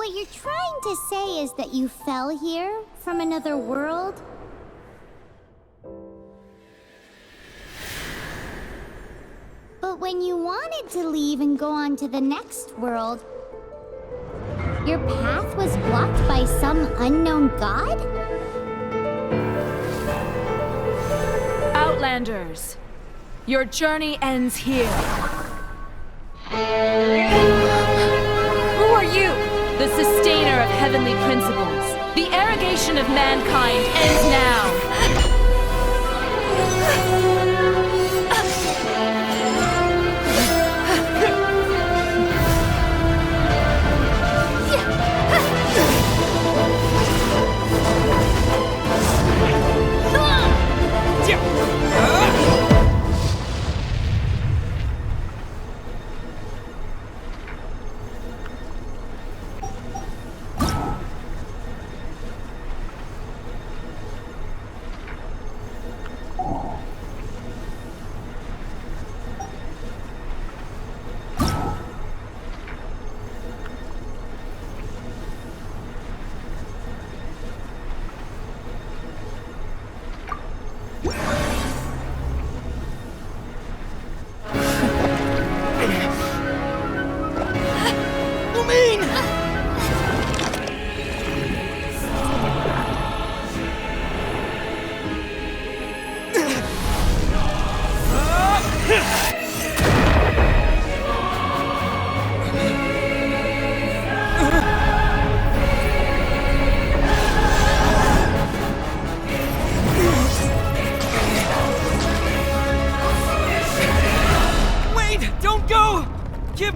what you're trying to say is that you fell here from another world? But when you wanted to leave and go on to the next world, your path was blocked by some unknown god? Outlanders, your journey ends here. Who are you? The sustainer of heavenly principles. The arrogation of mankind ends now.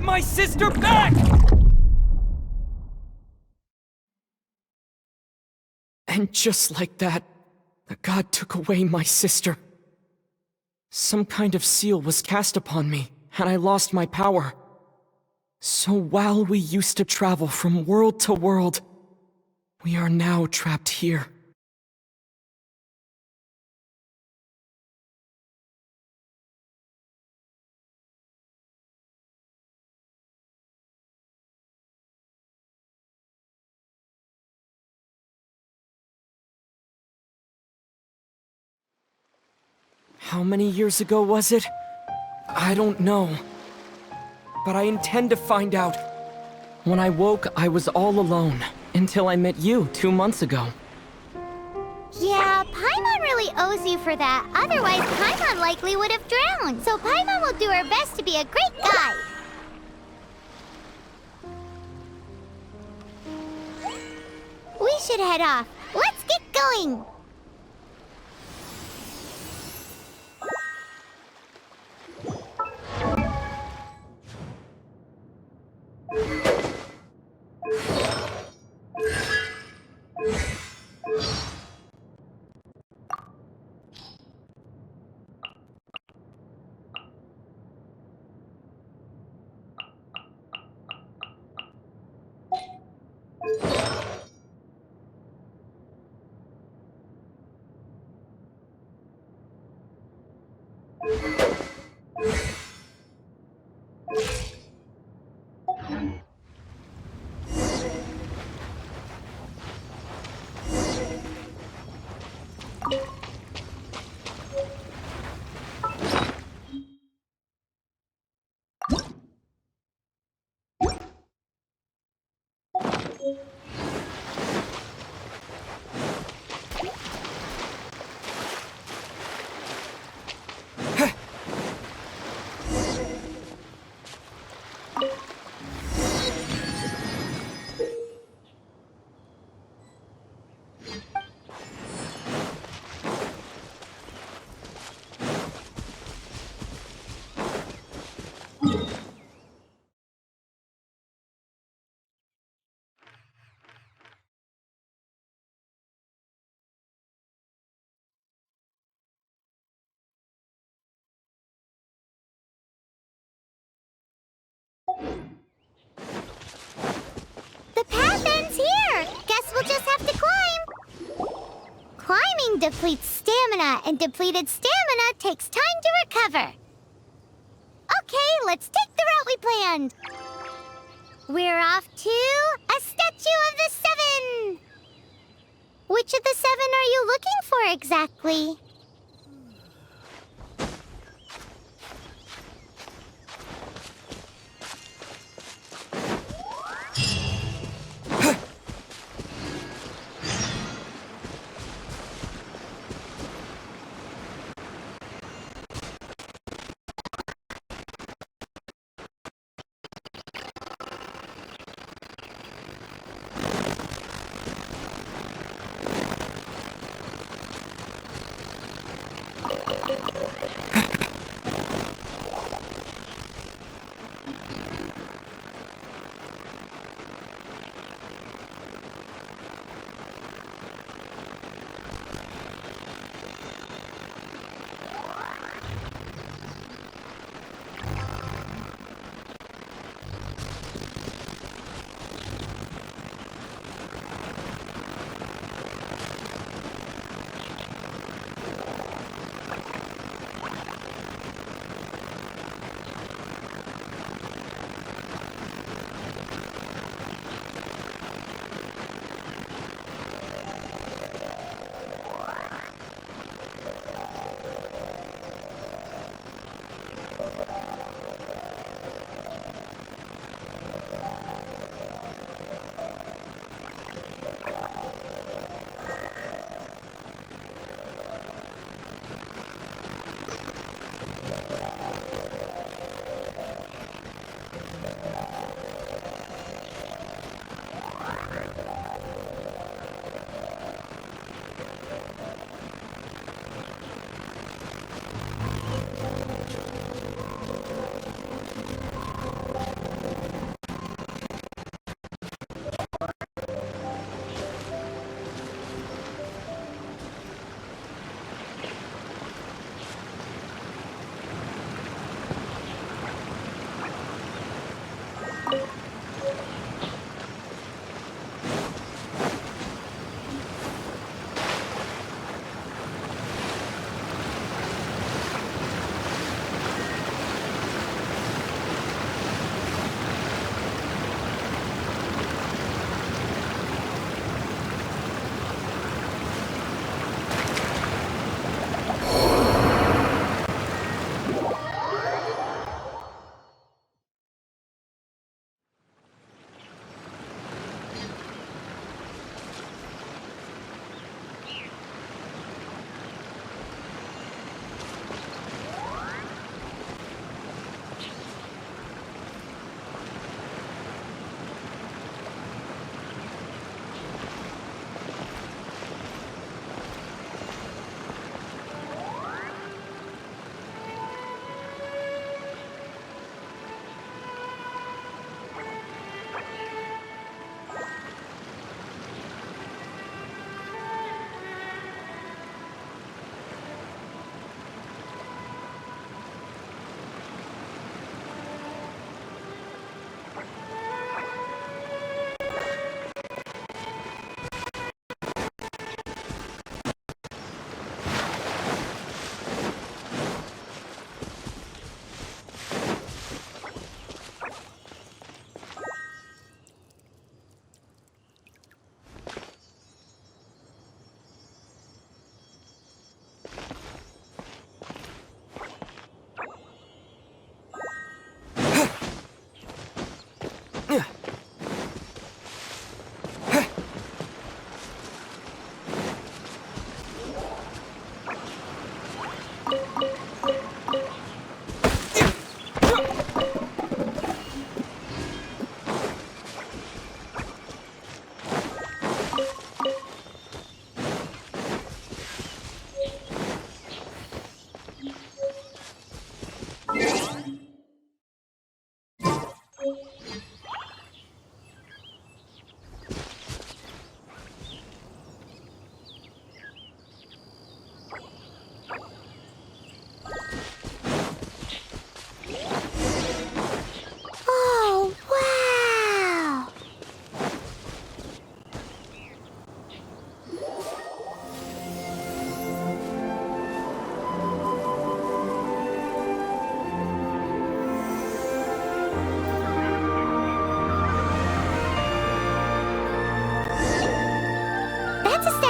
My sister back! And just like that, the god took away my sister. Some kind of seal was cast upon me, and I lost my power. So while we used to travel from world to world, we are now trapped here. How many years ago was it? I don't know. But I intend to find out. When I woke, I was all alone, until I met you 2 months ago. Yeah, Paimon really owes you for that. Otherwise, Paimon likely would have drowned. So Paimon will do her best to be a great guide. We should head off. Let's get going! The path ends here! Guess we'll just have to climb! Climbing depletes stamina, and depleted stamina takes time to recover. Okay, let's take the route we planned. We're off to A statue of the seven! Which of the seven are you looking for exactly?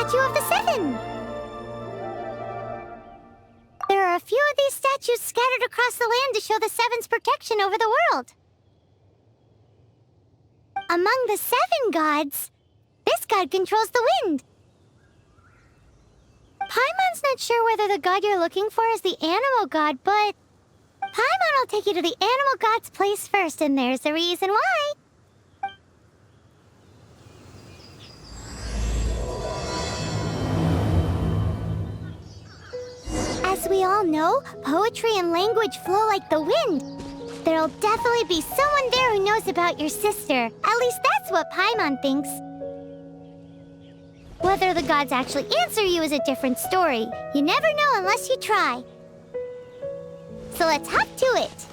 statue of the Seven. There are a few of these statues scattered across the land to show the Seven's protection over the world. Among the 7 gods, this god controls the wind. Paimon's not sure whether the god you're looking for is the animal god, but Paimon will take you to the animal god's place first, and there's a reason why. As we all know, poetry and language flow like the wind. There'll definitely be someone there who knows about your sister. At least that's what Paimon thinks. Whether the gods actually answer you is a different story. You never know unless you try. So let's hop to it.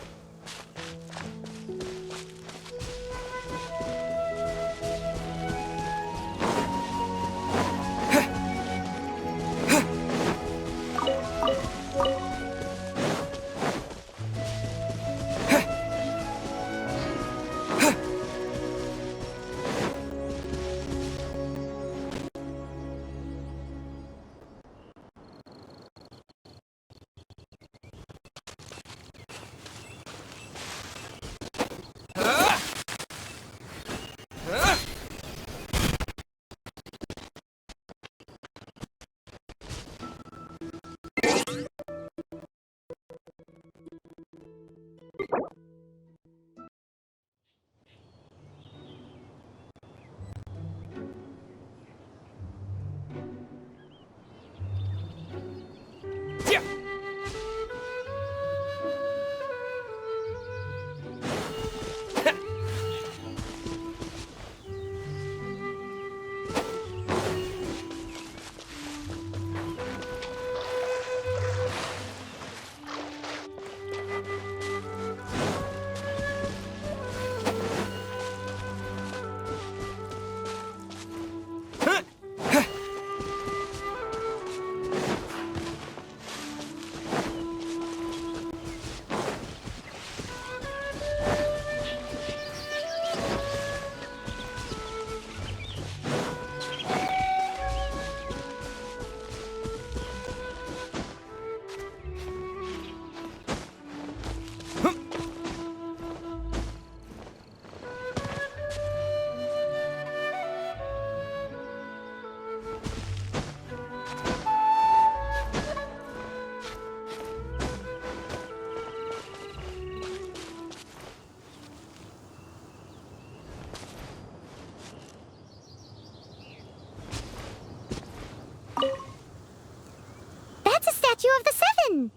Of the 7.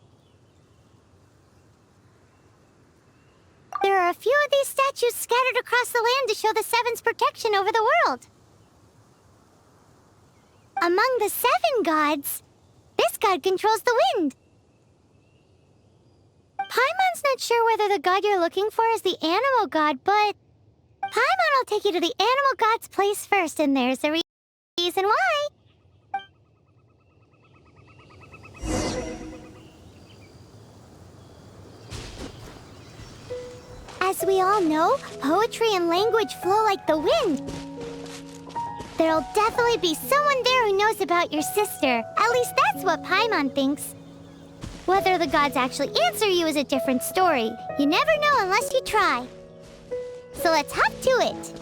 There are a few of these statues scattered across the land to show the Seven's protection over the world. Among the 7 gods, this god controls the wind. Paimon's not sure whether the god you're looking for is the animal god, but Paimon will take you to the animal god's place first, and there's a reason why. As we all know, poetry and language flow like the wind. There'll definitely be someone there who knows about your sister. At least that's what Paimon thinks. Whether the gods actually answer you is a different story. You never know unless you try. So let's hop to it.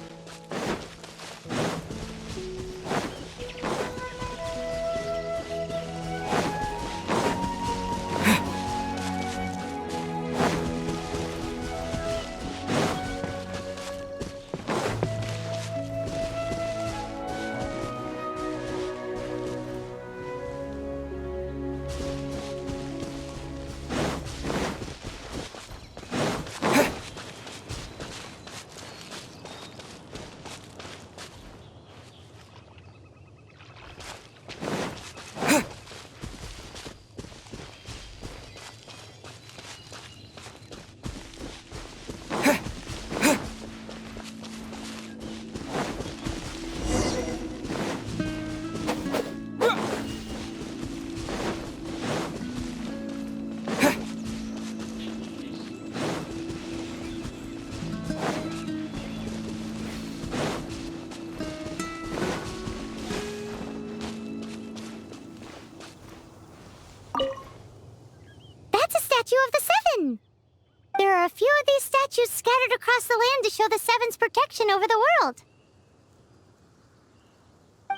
statues scattered across the land to show the Seven's protection over the world.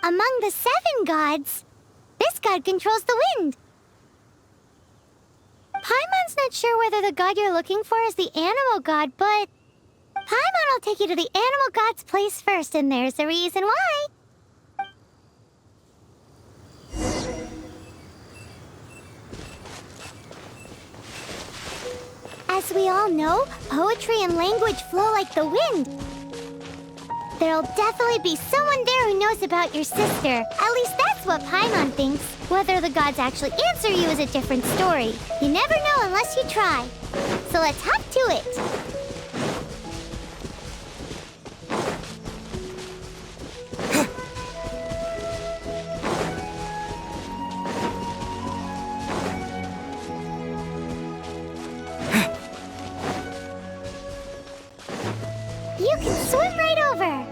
Among the 7 gods, this god controls the wind. Paimon's not sure whether the god you're looking for is the animal god, but Paimon will take you to the animal god's place first, and there's the reason why. As we all know, poetry and language flow like the wind. There'll definitely be someone there who knows about your sister. At least that's what Paimon thinks. Whether the gods actually answer you is a different story. You never know unless you try. So let's hop to it. You can swim right over.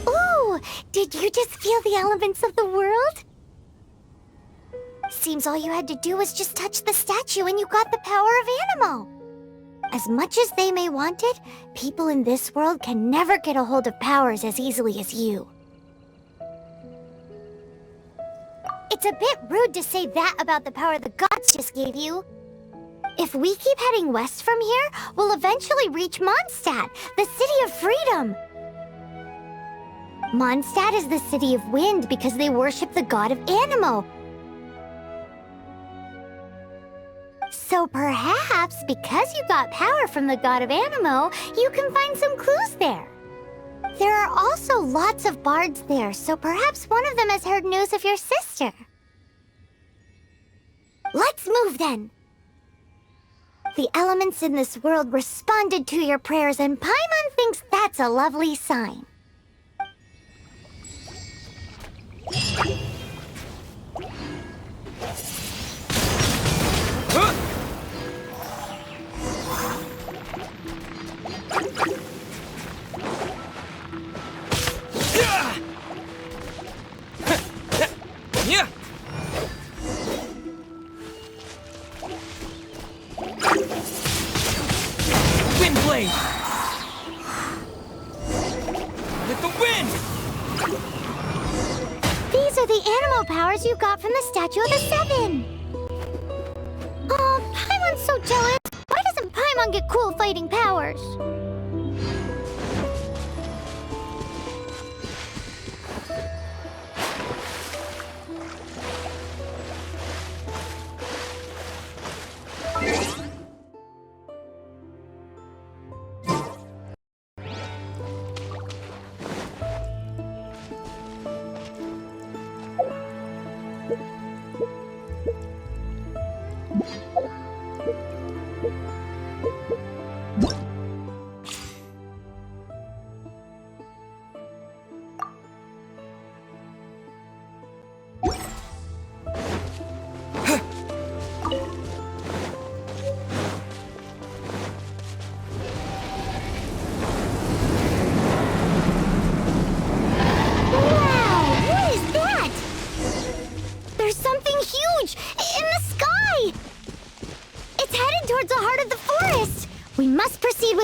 Ooh, did you just feel the elements of the world? Seems all you had to do was just touch the statue and you got the power of Animo. As much as they may want it, people in this world can never get a hold of powers as easily as you. It's a bit rude to say that about the power the gods just gave you. If we keep heading west from here, we'll eventually reach Mondstadt, the city of freedom. Mondstadt is the city of wind because they worship the god of Animo. So perhaps, because you got power from the god of Animo, you can find some clues there. There are also lots of bards there, so perhaps one of them has heard news of your sister. Let's move then. The elements in this world responded to your prayers, and Paimon thinks that's a lovely sign. Windblade! With the wind! These are the animal powers you got from the Statue of the Seven. Oh, Paimon's so jealous. Why doesn't Paimon get cool fighting powers?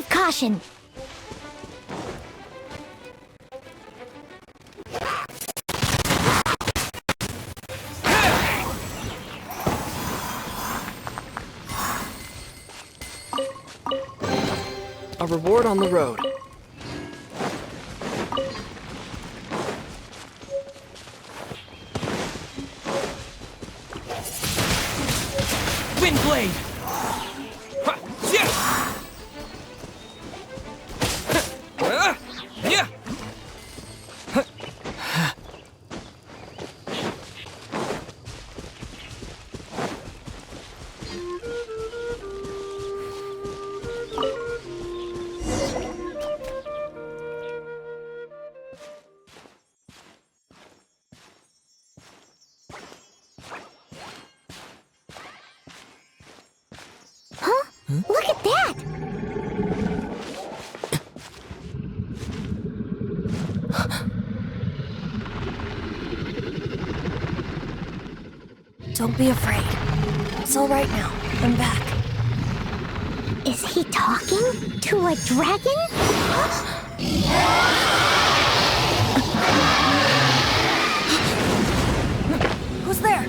Caution. A reward on the road. Don't be afraid. It's all right now. I'm back. Is he talking to a dragon? Who's there?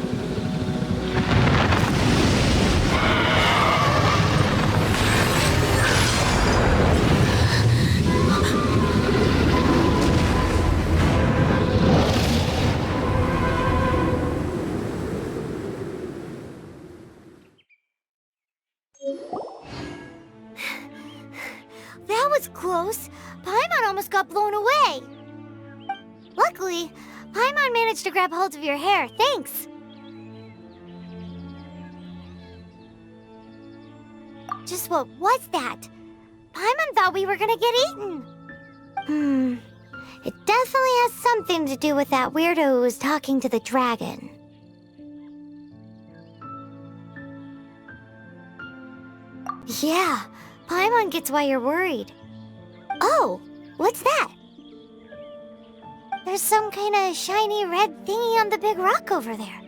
That was close. Paimon almost got blown away. Luckily, Paimon managed to grab hold of your hair. Thanks. Just what was that? Paimon thought we were gonna get eaten. It definitely has something to do with that weirdo who was talking to the dragon. Yeah, Paimon gets why you're worried. Oh, what's that? There's some kind of shiny red thingy on the big rock over there.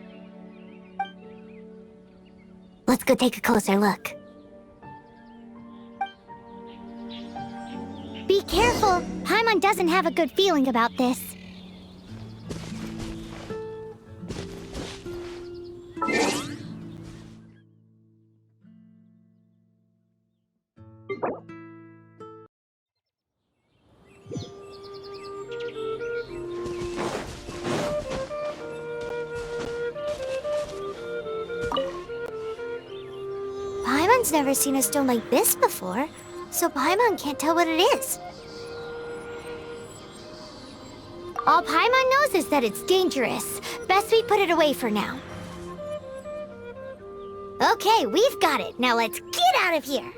Let's go take a closer look. Be careful! Paimon doesn't have a good feeling about this. Paimon's never seen a stone like this before, so Paimon can't tell what it is. All Paimon knows is that it's dangerous. Best we put it away for now. Okay, we've got it. Now let's get out of here.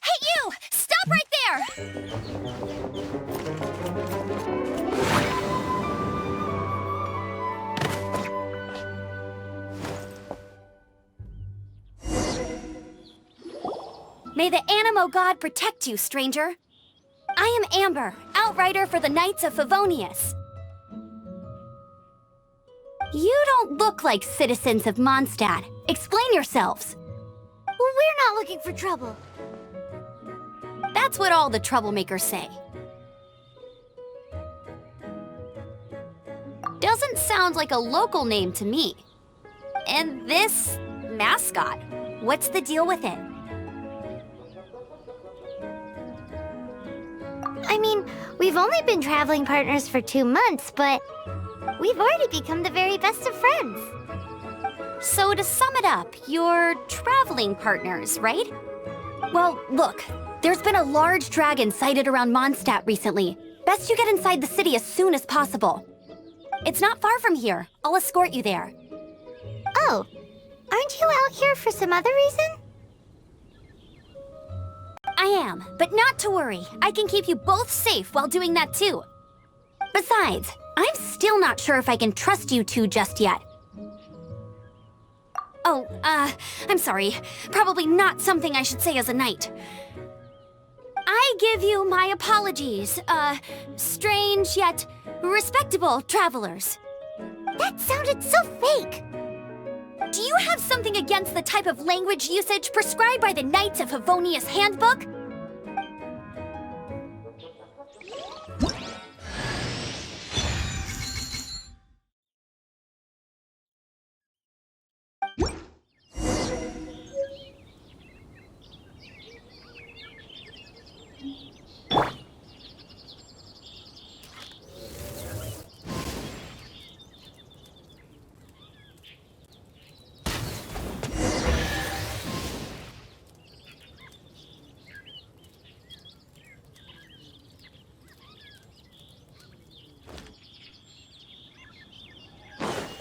Hey, you! Stop right there! May the Animo God protect you, stranger. I am Amber, outrider for the Knights of Favonius. You don't look like citizens of Mondstad. Explain yourselves. Well, we're not looking for trouble. That's what all the troublemakers say. Doesn't sound like a local name to me. And this mascot, what's the deal with it? I mean, we've only been traveling partners for 2 months, but we've already become the very best of friends. So to sum it up, you're traveling partners, right? Well, look, there's been a large dragon sighted around Mondstadt recently. Best you get inside the city as soon as possible. It's not far from here. I'll escort you there. Oh, aren't you out here for some other reason? I am, but not to worry. I can keep you both safe while doing that too. Besides, I'm still not sure if I can trust you two just yet. Oh, I'm sorry. Probably not something I should say as a knight. I give you my apologies, strange yet respectable travelers. That sounded so fake. Do you have something against the type of language usage prescribed by the Knights of Favonius Handbook?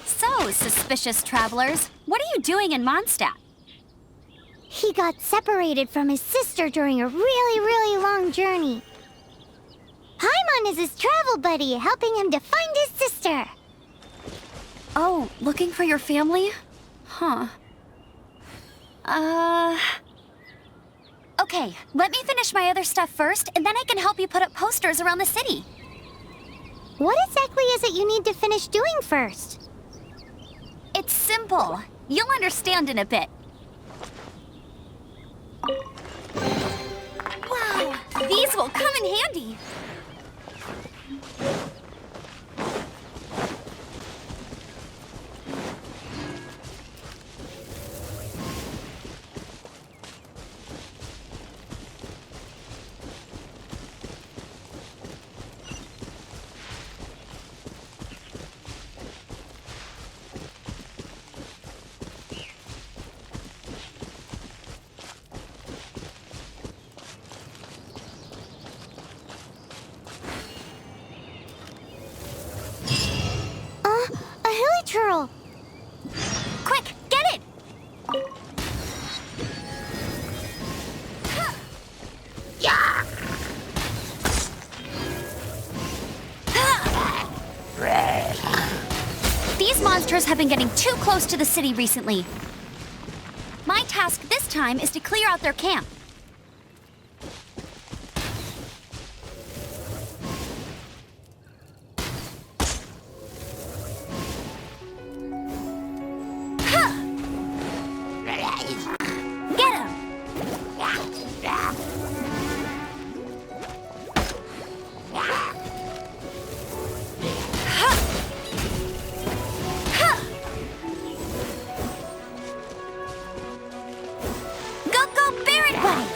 So, suspicious travelers, what are you doing in Mondstadt? He got separated from his sister during a really long journey. Paimon is his travel buddy, helping him to find his sister. Oh, looking for your family? Huh. Okay, let me finish my other stuff first, and then I can help you put up posters around the city. What exactly is it you need to finish doing first? It's simple. You'll understand in a bit. Wow, these will come in handy. A hilichurl! Quick, get it! These monsters have been getting too close to the city recently. My task this time is to clear out their camp. Get him! Go, bear it, buddy!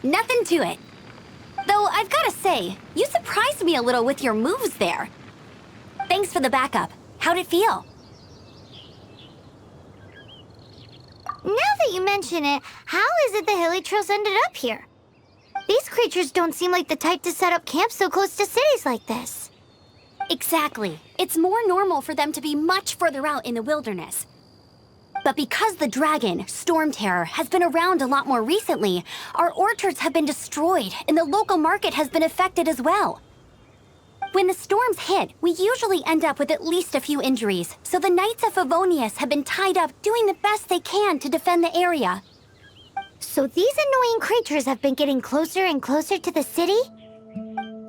Nothing to it. Though I've gotta say, you surprised me a little with your moves there. Thanks for the backup. How'd it feel? Now that you mention it, how is it the hilichurls ended up here? These creatures don't seem like the type to set up camp so close to cities like this. Exactly. It's more normal for them to be much further out in the wilderness. But because the dragon, Storm Terror, has been around a lot more recently, our orchards have been destroyed and the local market has been affected as well. When the storms hit, we usually end up with at least a few injuries, so the Knights of Favonius have been tied up doing the best they can to defend the area. So these annoying creatures have been getting closer and closer to the city?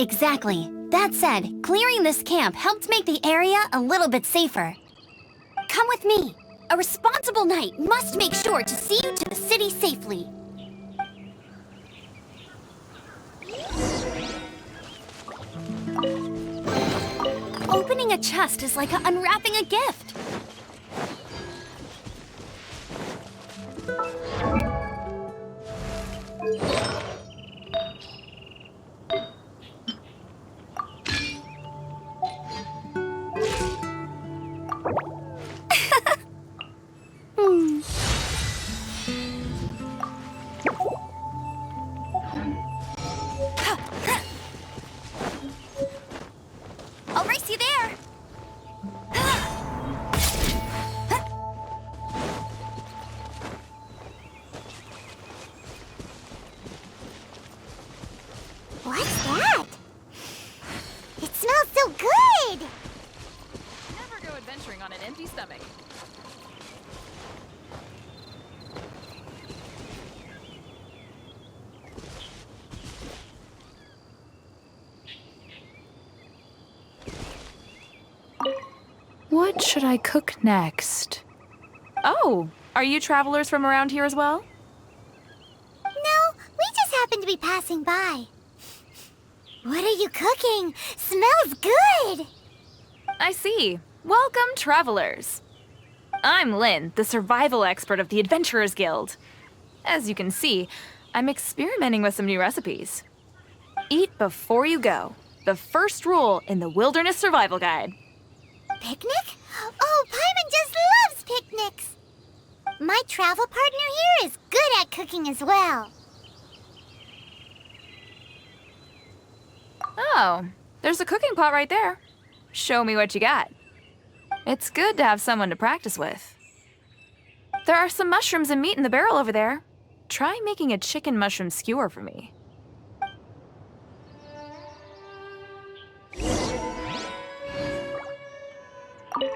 Exactly. That said, clearing this camp helped make the area a little bit safer. Come with me. A responsible knight must make sure to see you to the city safely. Opening a chest is like unwrapping a gift. I'll race you there. What's that? It smells so good! Never go adventuring on an empty stomach. What should I cook next? Oh, are you travelers from around here as well? No, we just happened to be passing by. What are you cooking? Smells good! I see. Welcome, travelers. I'm Lynn, the survival expert of the Adventurers Guild. As you can see, I'm experimenting with some new recipes. Eat before you go. The first rule in the Wilderness Survival Guide. Picnic? Oh, Paimon just loves picnics! My travel partner here is good at cooking as well. Oh, there's a cooking pot right there. Show me what you got. It's good to have someone to practice with. There are some mushrooms and meat in the barrel over there. Try making a chicken mushroom skewer for me.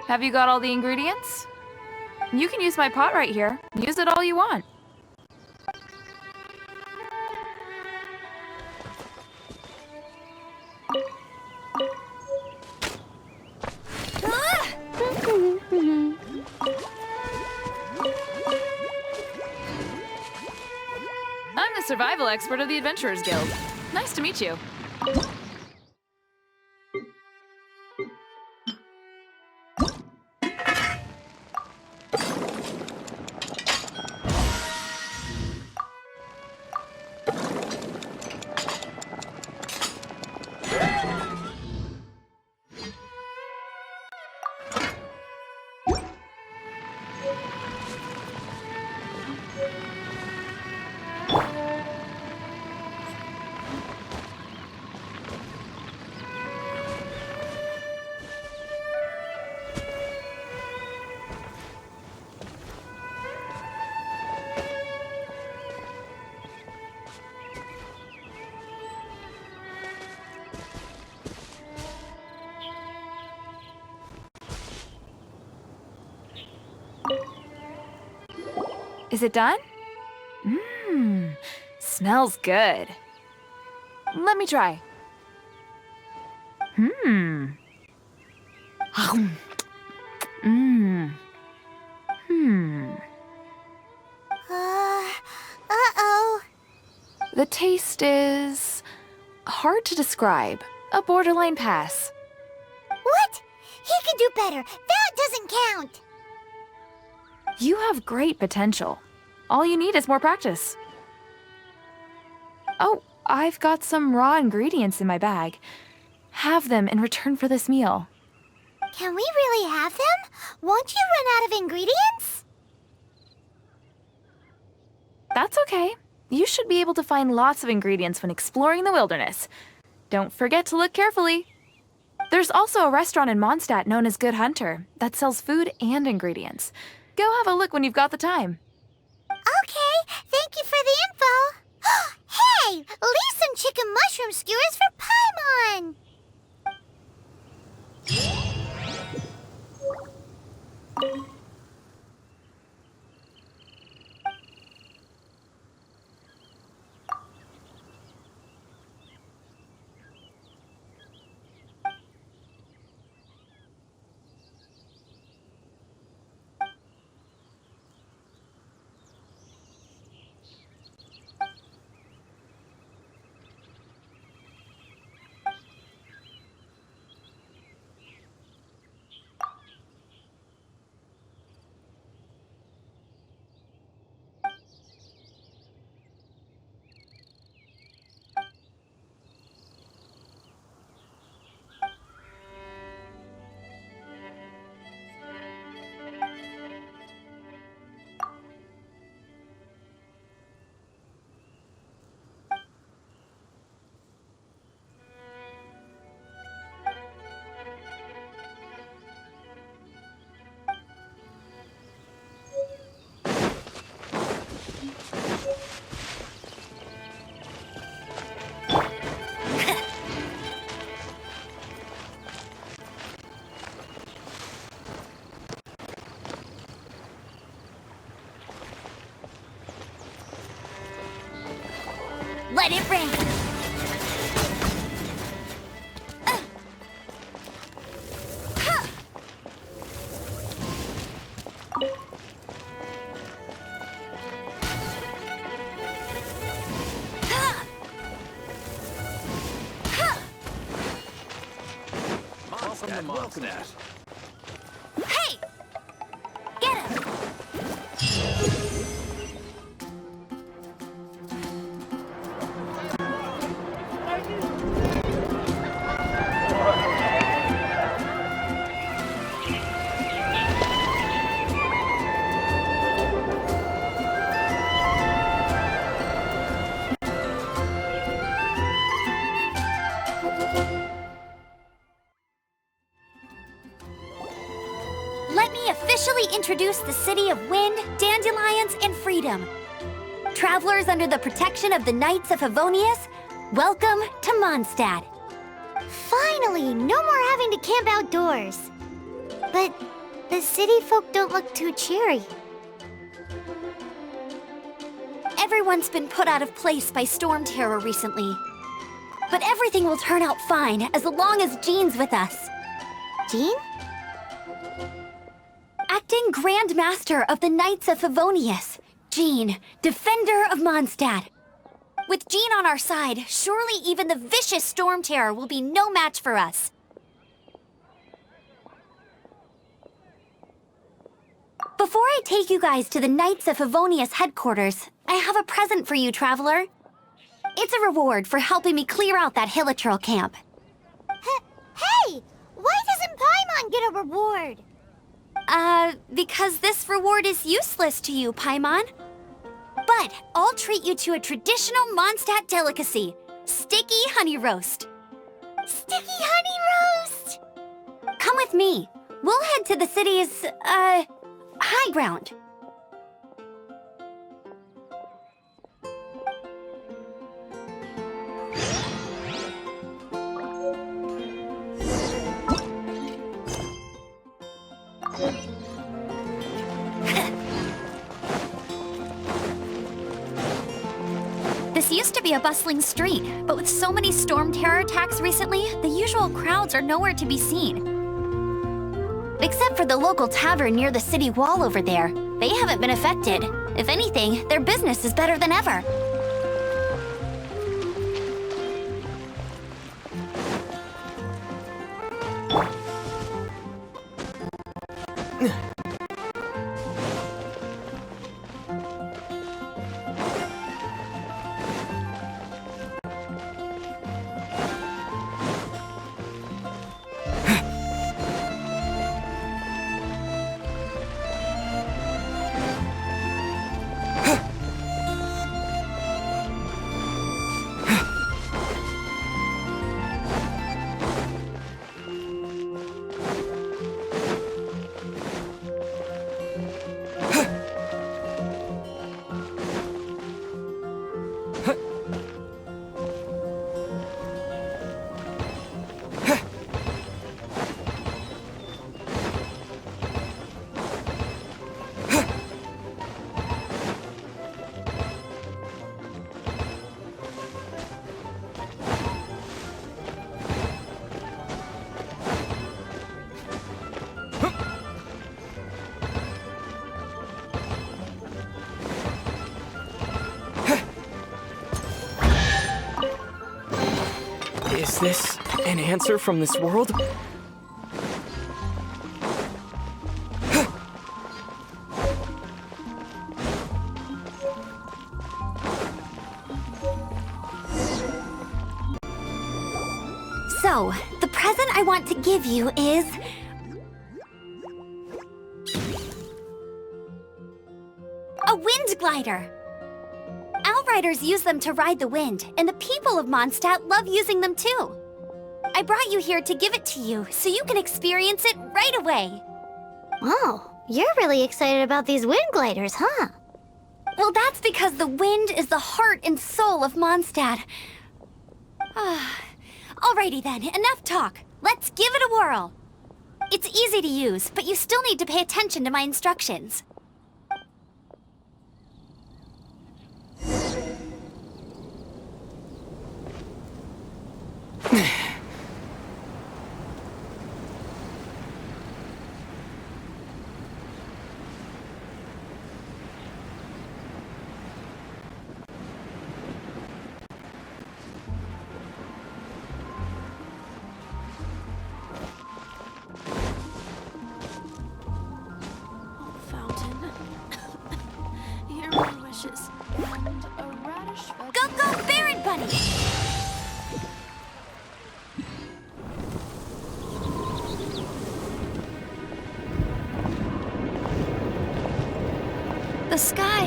Have you got all the ingredients? You can use my pot right here. Use it all you want. I'm the survival expert of the Adventurers Guild. Nice to meet you. Is it done? Mmm, smells good. Let me try. Hmm. Mmm. Uh-oh. The taste is hard to describe. A borderline pass. What? He could do better. That doesn't count. You have great potential. All you need is more practice. Oh, I've got some raw ingredients in my bag. Have them in return for this meal. Can we really have them? Won't you run out of ingredients? That's okay. You should be able to find lots of ingredients when exploring the wilderness. Don't forget to look carefully. There's also a restaurant in Mondstadt known as Good Hunter that sells food and ingredients. Go have a look when you've got the time. Okay, thank you for the info. Hey, leave some chicken mushroom skewers for Paimon. Let it rain! Mondstadt. Hey! Get him! introduce the city of wind, dandelions, and freedom. Travelers under the protection of the Knights of Favonius, welcome to Mondstad. Finally, no more having to camp outdoors. But the city folk don't look too cheery. Everyone's been put out of place by storm terror recently. But everything will turn out fine as long as Jean's with us. Jean? Acting Grand Master of the Knights of Favonius, Jean, Defender of Mondstad. With Jean on our side, surely even the vicious storm terror will be no match for us. Before I take you guys to the Knights of Favonius headquarters, I have a present for you, Traveler. It's a reward for helping me clear out that hilichurl camp. Hey! Why doesn't Paimon get a reward? Because this reward is useless to you, Paimon. But I'll treat you to a traditional Mondstadt delicacy, sticky honey roast. Sticky honey roast! Come with me. We'll head to the city's, high ground. This used to be a bustling street, but with so many storm terror attacks recently, the usual crowds are nowhere to be seen. Except for the local tavern near the city wall over there. They haven't been affected. If anything, their business is better than ever. Is this an answer from this world? So, the present I want to give you is... a wind glider! Outriders use them to ride the wind, and the people of Mondstadt love using them too. I brought you here to give it to you, so you can experience it right away. Oh, you're really excited about these wind gliders, huh? Well, that's because the wind is the heart and soul of Mondstadt. Alrighty then, enough talk. Let's give it a whirl. It's easy to use, but you still need to pay attention to my instructions. Go, go, Baron Bunny! The sky...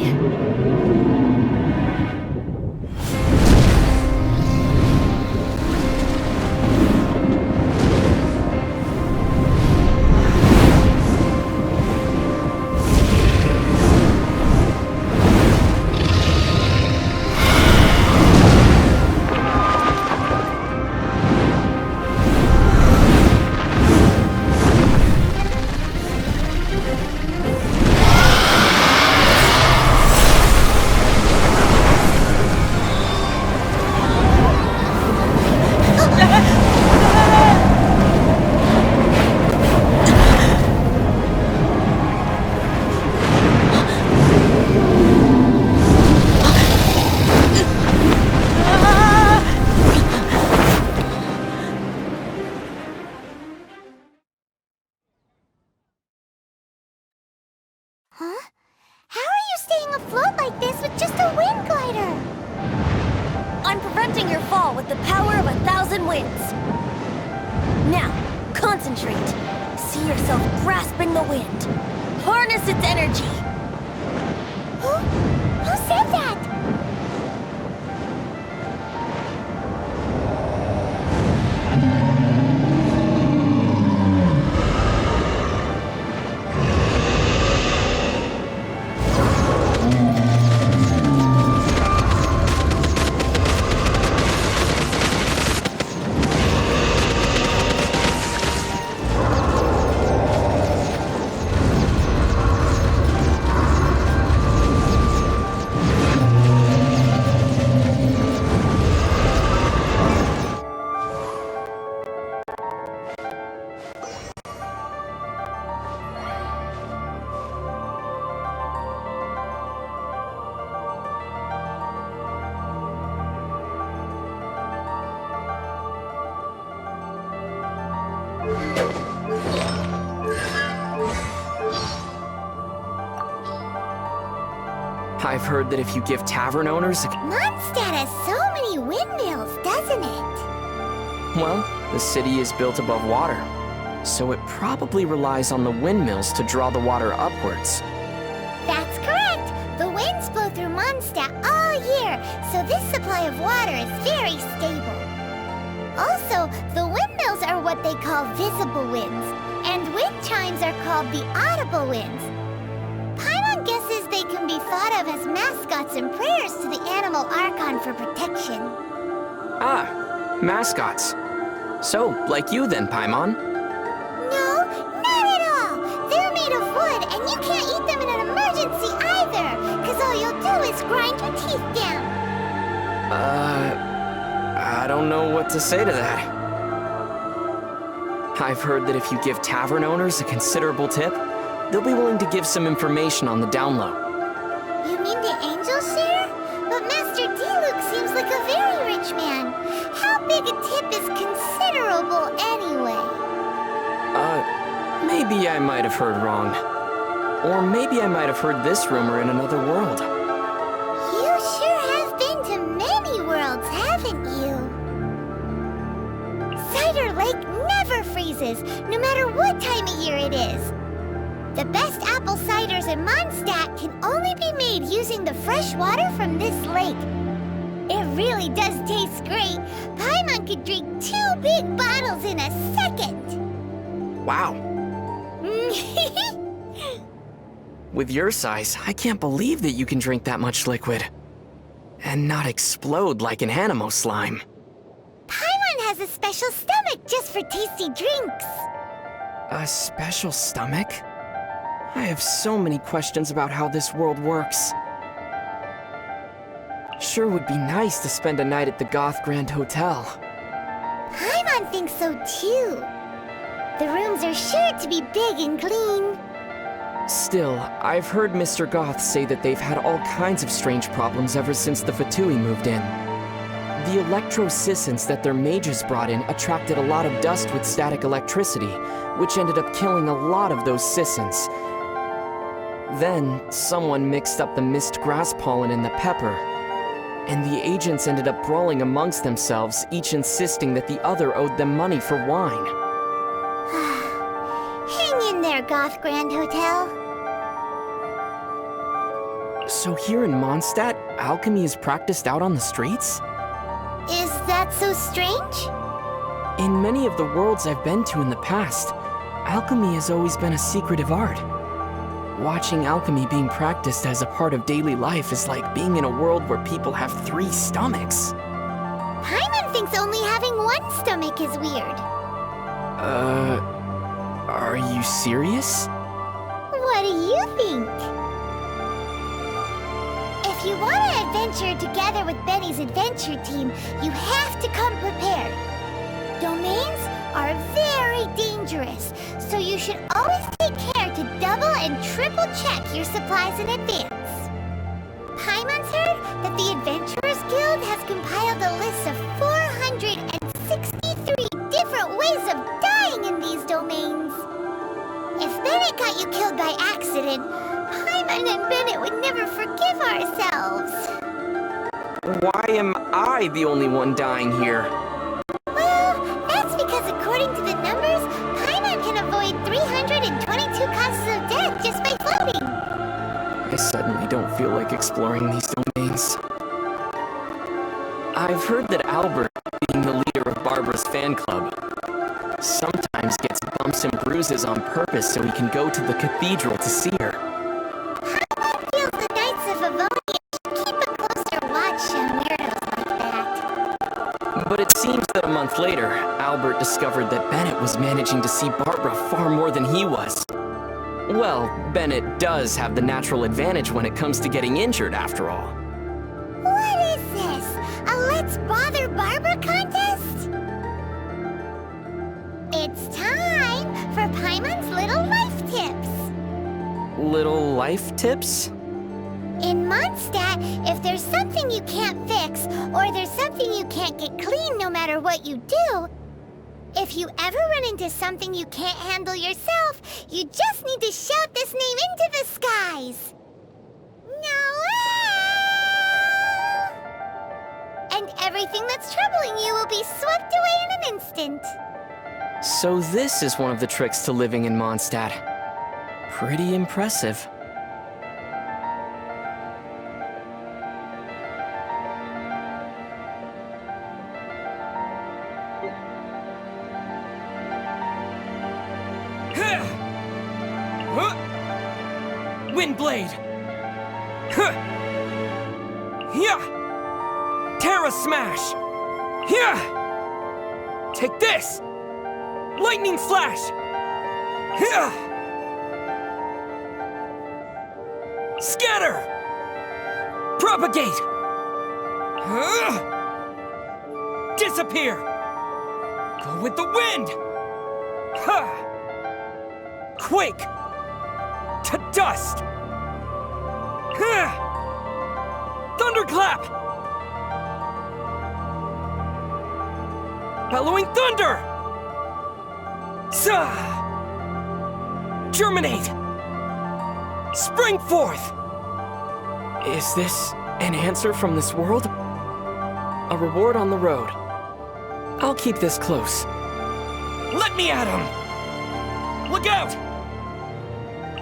winds. Now, concentrate. See yourself grasping the wind. Harness its energy. Who said that? I've heard that if you give tavern owners a... Mondstadt has so many windmills, doesn't it? Well, the city is built above water, so it probably relies on the windmills to draw the water upwards. That's correct. The winds blow through Mondstadt all year, so this supply of water is very stable. Also, the windmills are what they call visible winds, and wind chimes are called the audible winds. Paimon guesses they can be thought of as mascots and prayers to the animal Archon for protection. Ah, mascots. So, like you then, Paimon. No, not at all! They're made of wood, and you can't eat them in an emergency either, because all you'll do is grind your teeth down. I don't know what to say to that. I've heard that if you give tavern owners a considerable tip, they'll be willing to give some information on the down low. You mean the angel share? But Master D-Luke seems like a very rich man. How big a tip is considerable anyway? Maybe I might have heard wrong. Or maybe I might have heard this rumor in another world. You sure have been to many worlds, haven't you? Cider Lake never freezes, no matter what time of year it is. The best apple ciders in Mondstadt can only be made using the fresh water from this lake. It really does taste great. Paimon could drink 2 big bottles in a second. Wow. With your size, I can't believe that you can drink that much liquid. And not explode like an animo slime. Paimon has a special stomach just for tasty drinks. A special stomach? I have so many questions about how this world works. Sure would be nice to spend a night at the Goth Grand Hotel. Paimon thinks so too. The rooms are sure to be big and clean. Still, I've heard Mr. Goth say that they've had all kinds of strange problems ever since the Fatui moved in. The electro-sissons that their mages brought in attracted a lot of dust with static electricity, which ended up killing a lot of those sissons. Then, someone mixed up the mist grass pollen in the pepper, and the agents ended up brawling amongst themselves, each insisting that the other owed them money for wine. Hang in there, Goth Grand Hotel. So here in Mondstadt, alchemy is practiced out on the streets? Is that so strange? In many of the worlds I've been to in the past, alchemy has always been a secretive art. Watching alchemy being practiced as a part of daily life is like being in a world where people have 3 stomachs. Paimon thinks only having 1 stomach is weird. Are you serious? What do you think? If you want to adventure together with Benny's adventure team, you have to come prepared. Domains are very dangerous, so you should always take care to double and triple check your supplies in advance. Paimon's heard that the Adventurers Guild has compiled a list of 463 different ways of dying in these domains. If Bennett got you killed by accident, Paimon and Bennett would never forgive ourselves. Why am I the only one dying here? Well, don't feel like exploring these domains. I've heard that Albert, being the leader of Barbara's fan club, sometimes gets bumps and bruises on purpose so he can go to the cathedral to see her. Paimon feels the Knights of Avonia should keep a closer watch on weirdos like that. But it seems that a month later, Albert discovered that Bennett was managing to see Barbara far more than he was. Well, Bennett does have the natural advantage when it comes to getting injured, after all. What is this? A Let's Bother Barbara contest? It's time for Paimon's Little Life Tips. Little life tips? In Mondstadt, if there's something you can't fix, or there's something you can't get clean no matter what you do, if you ever run into something you can't handle yourself, you just need to shout this name into the skies. Noel! And everything that's troubling you will be swept away in an instant. So this is one of the tricks to living in Mondstadt. Pretty impressive. Windblade! Tera smash! Take this! Lightning flash! Scatter! Propagate! Disappear! Go with the wind! Quake! To dust! Thunderclap! Bellowing thunder! Germinate! Spring forth! Is this an answer from this world? A reward on the road. I'll keep this close. Let me at him! Look out!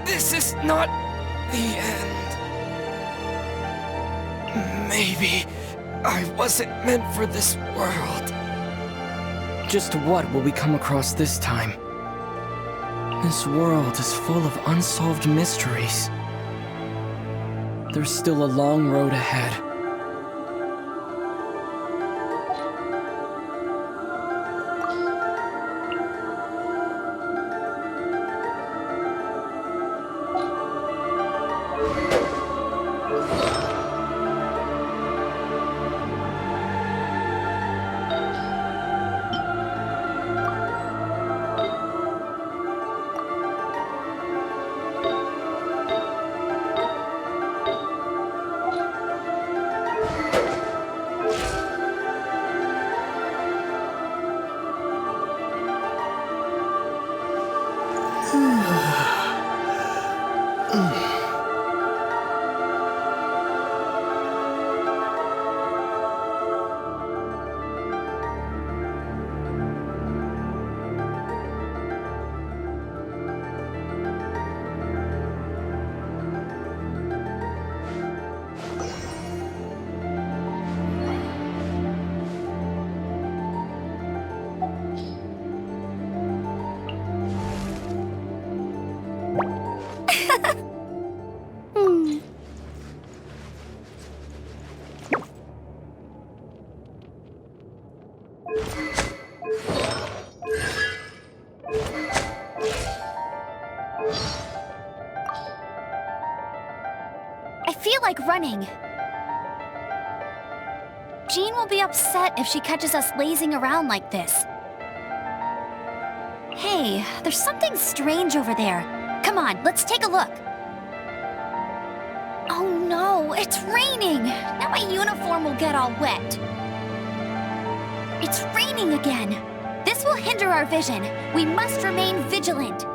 This is not the end. Maybe I wasn't meant for this world. Just what will we come across this time? This world is full of unsolved mysteries. There's still a long road ahead. I feel like running. Jean will be upset if she catches us lazing around like this. Hey, there's something strange over there. Come on, let's take a look. Oh no, it's raining! Now my uniform will get all wet. It's raining again. This will hinder our vision. We must remain vigilant.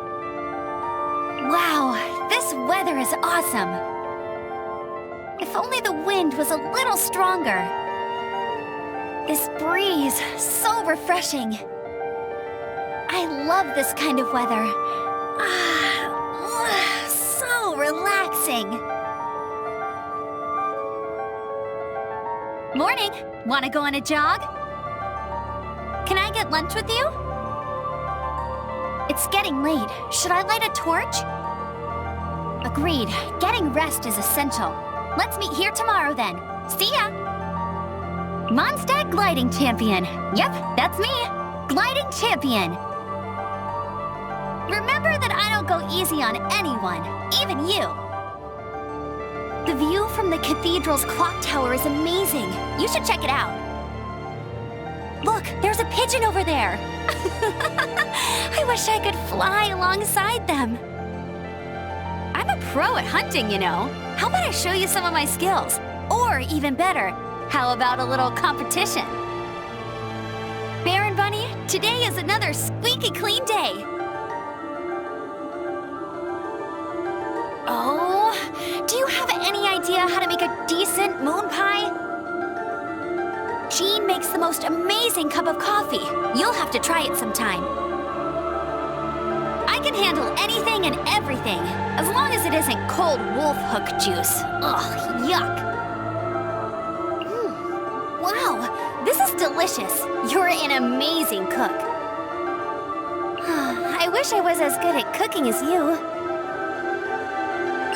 Wow, this weather is awesome. If only the wind was a little stronger. This breeze, so refreshing. I love this kind of weather. So relaxing. Morning. Wanna go on a jog? Can I get lunch with you? It's getting late. Should I light a torch? Agreed. Getting rest is essential. Let's meet here tomorrow then. See ya! Mondstad Gliding Champion. Yep, that's me. Gliding Champion. Remember that I don't go easy on anyone, even you. The view from the cathedral's clock tower is amazing. You should check it out. Look, there's a pigeon over there. I wish I could fly alongside them. I'm a pro at hunting, you know. How about I show you some of my skills? Or even better, how about a little competition? Baron Bunny, today is another squeaky clean day. Oh, do you have any idea how to make a decent moon pie? Jean makes the most amazing cup of coffee. You'll have to try it sometime. I can handle anything and everything, as long as it isn't cold wolf hook juice. Ugh, yuck. Wow, this is delicious. You're an amazing cook. I wish I was as good at cooking as you.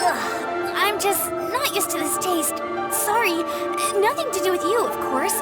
Ugh, I'm just not used to this taste. Sorry, nothing to do with you, of course.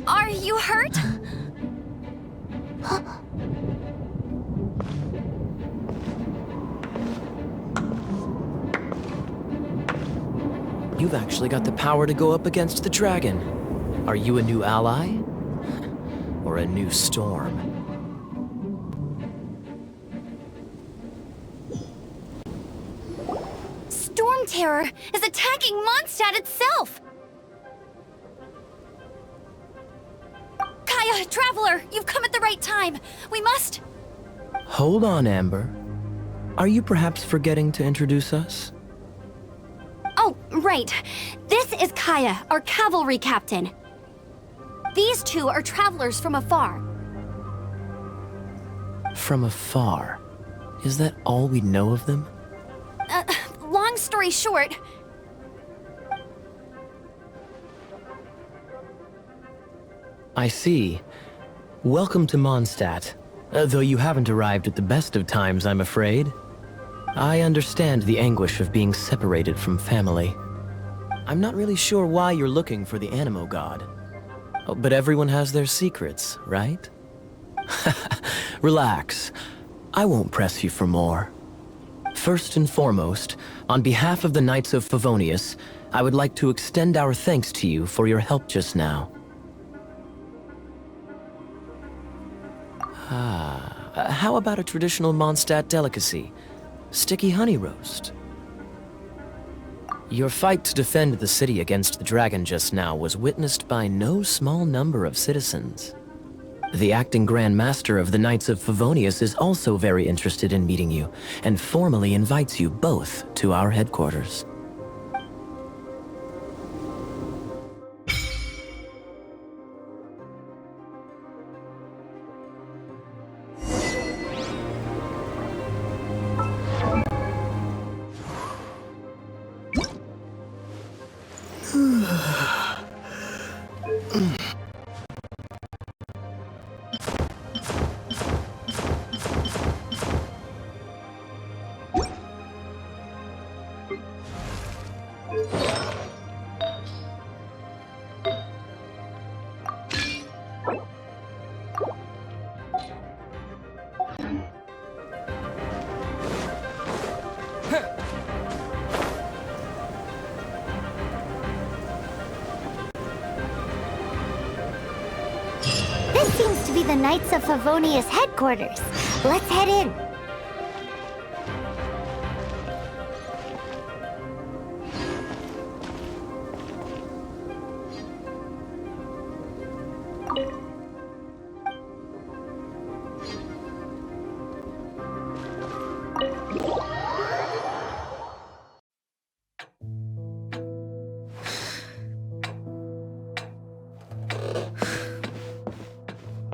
Are you hurt? You've actually got the power to go up against the dragon. Are you a new ally? Or a new storm? Storm Terror is attacking Mondstadt itself! Kaya, Traveler, you've come at the right time. We must... Hold on, Amber. Are you perhaps forgetting to introduce us? Oh, right. This is Kaya, our cavalry captain. These two are travelers from afar. From afar? Is that all we know of them? Long story short... I see. Welcome to Mondstadt. Though you haven't arrived at the best of times, I'm afraid. I understand the anguish of being separated from family. I'm not really sure why you're looking for the Animo God. Oh, but everyone has their secrets, right? Relax. I won't press you for more. First and foremost, on behalf of the Knights of Favonius, I would like to extend our thanks to you for your help just now. How about a traditional Mondstadt delicacy? Sticky honey roast. Your fight to defend the city against the dragon just now was witnessed by no small number of citizens. The acting Grand Master of the Knights of Favonius is also very interested in meeting you, and formally invites you both to our headquarters. This seems to be the Knights of Favonius headquarters. Let's head in.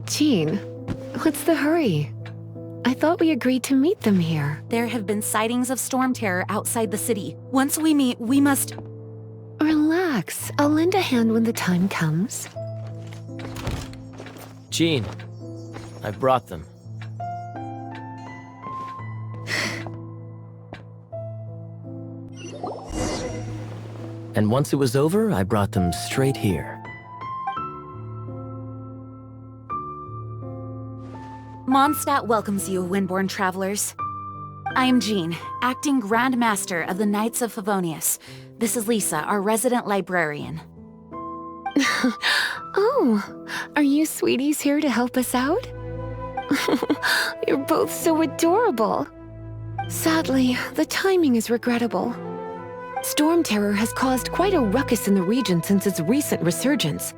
Jean, what's the hurry? I thought we agreed to meet them here. There have been sightings of storm terror outside the city. Once we meet, we must... Relax. I'll lend a hand when the time comes. Jean, I've brought them. And once it was over, I brought them straight here. Mondstadt welcomes you, windborne travelers. I am Jean, acting Grand Master of the Knights of Favonius. This is Lisa, our resident librarian. Oh, are you sweeties here to help us out? You're both so adorable. Sadly, the timing is regrettable. Storm terror has caused quite a ruckus in the region since its recent resurgence.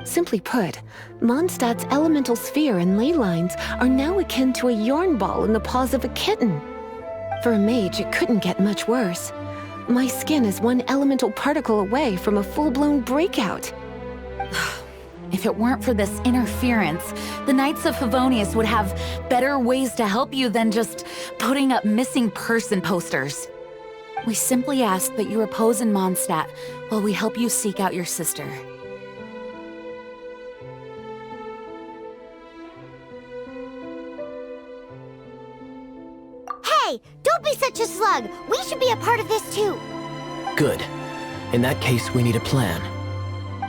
Simply put, Mondstadt's elemental sphere and ley lines are now akin to a yarn ball in the paws of a kitten. For a mage, it couldn't get much worse. My skin is one elemental particle away from a full-blown breakout. If it weren't for this interference, the Knights of Favonius would have better ways to help you than just putting up missing person posters. We simply ask that you repose in Mondstadt while we help you seek out your sister. Hey, don't be such a slug. We should be a part of this too. Good. In that case, we need a plan.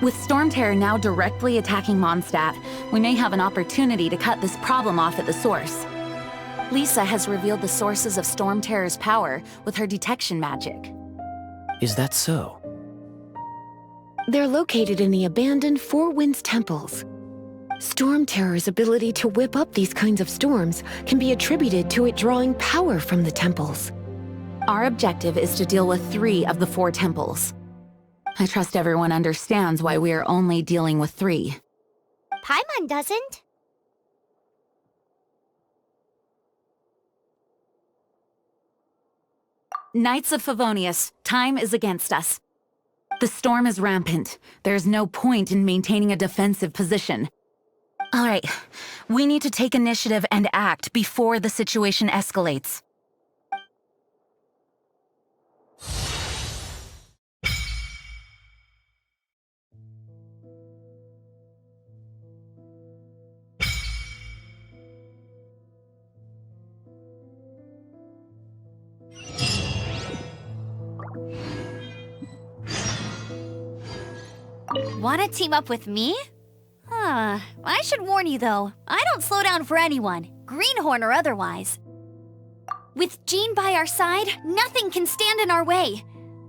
With storm terror now directly attacking Mondstadt, we may have an opportunity to cut this problem off at the source. Lisa has revealed the sources of storm terror's power with her detection magic. Is that so? They're located in the abandoned Four Winds temples. Storm terror's ability to whip up these kinds of storms can be attributed to it drawing power from the temples. Our objective is to deal with 3 of the 4 temples. I trust everyone understands why we are only dealing with 3. Paimon doesn't. Knights of Favonius, time is against us. The storm is rampant. There's no point in maintaining a defensive position. All right, we need to take initiative and act before the situation escalates. Wanna team up with me? I should warn you though, I don't slow down for anyone, greenhorn or otherwise. With Jean by our side, nothing can stand in our way.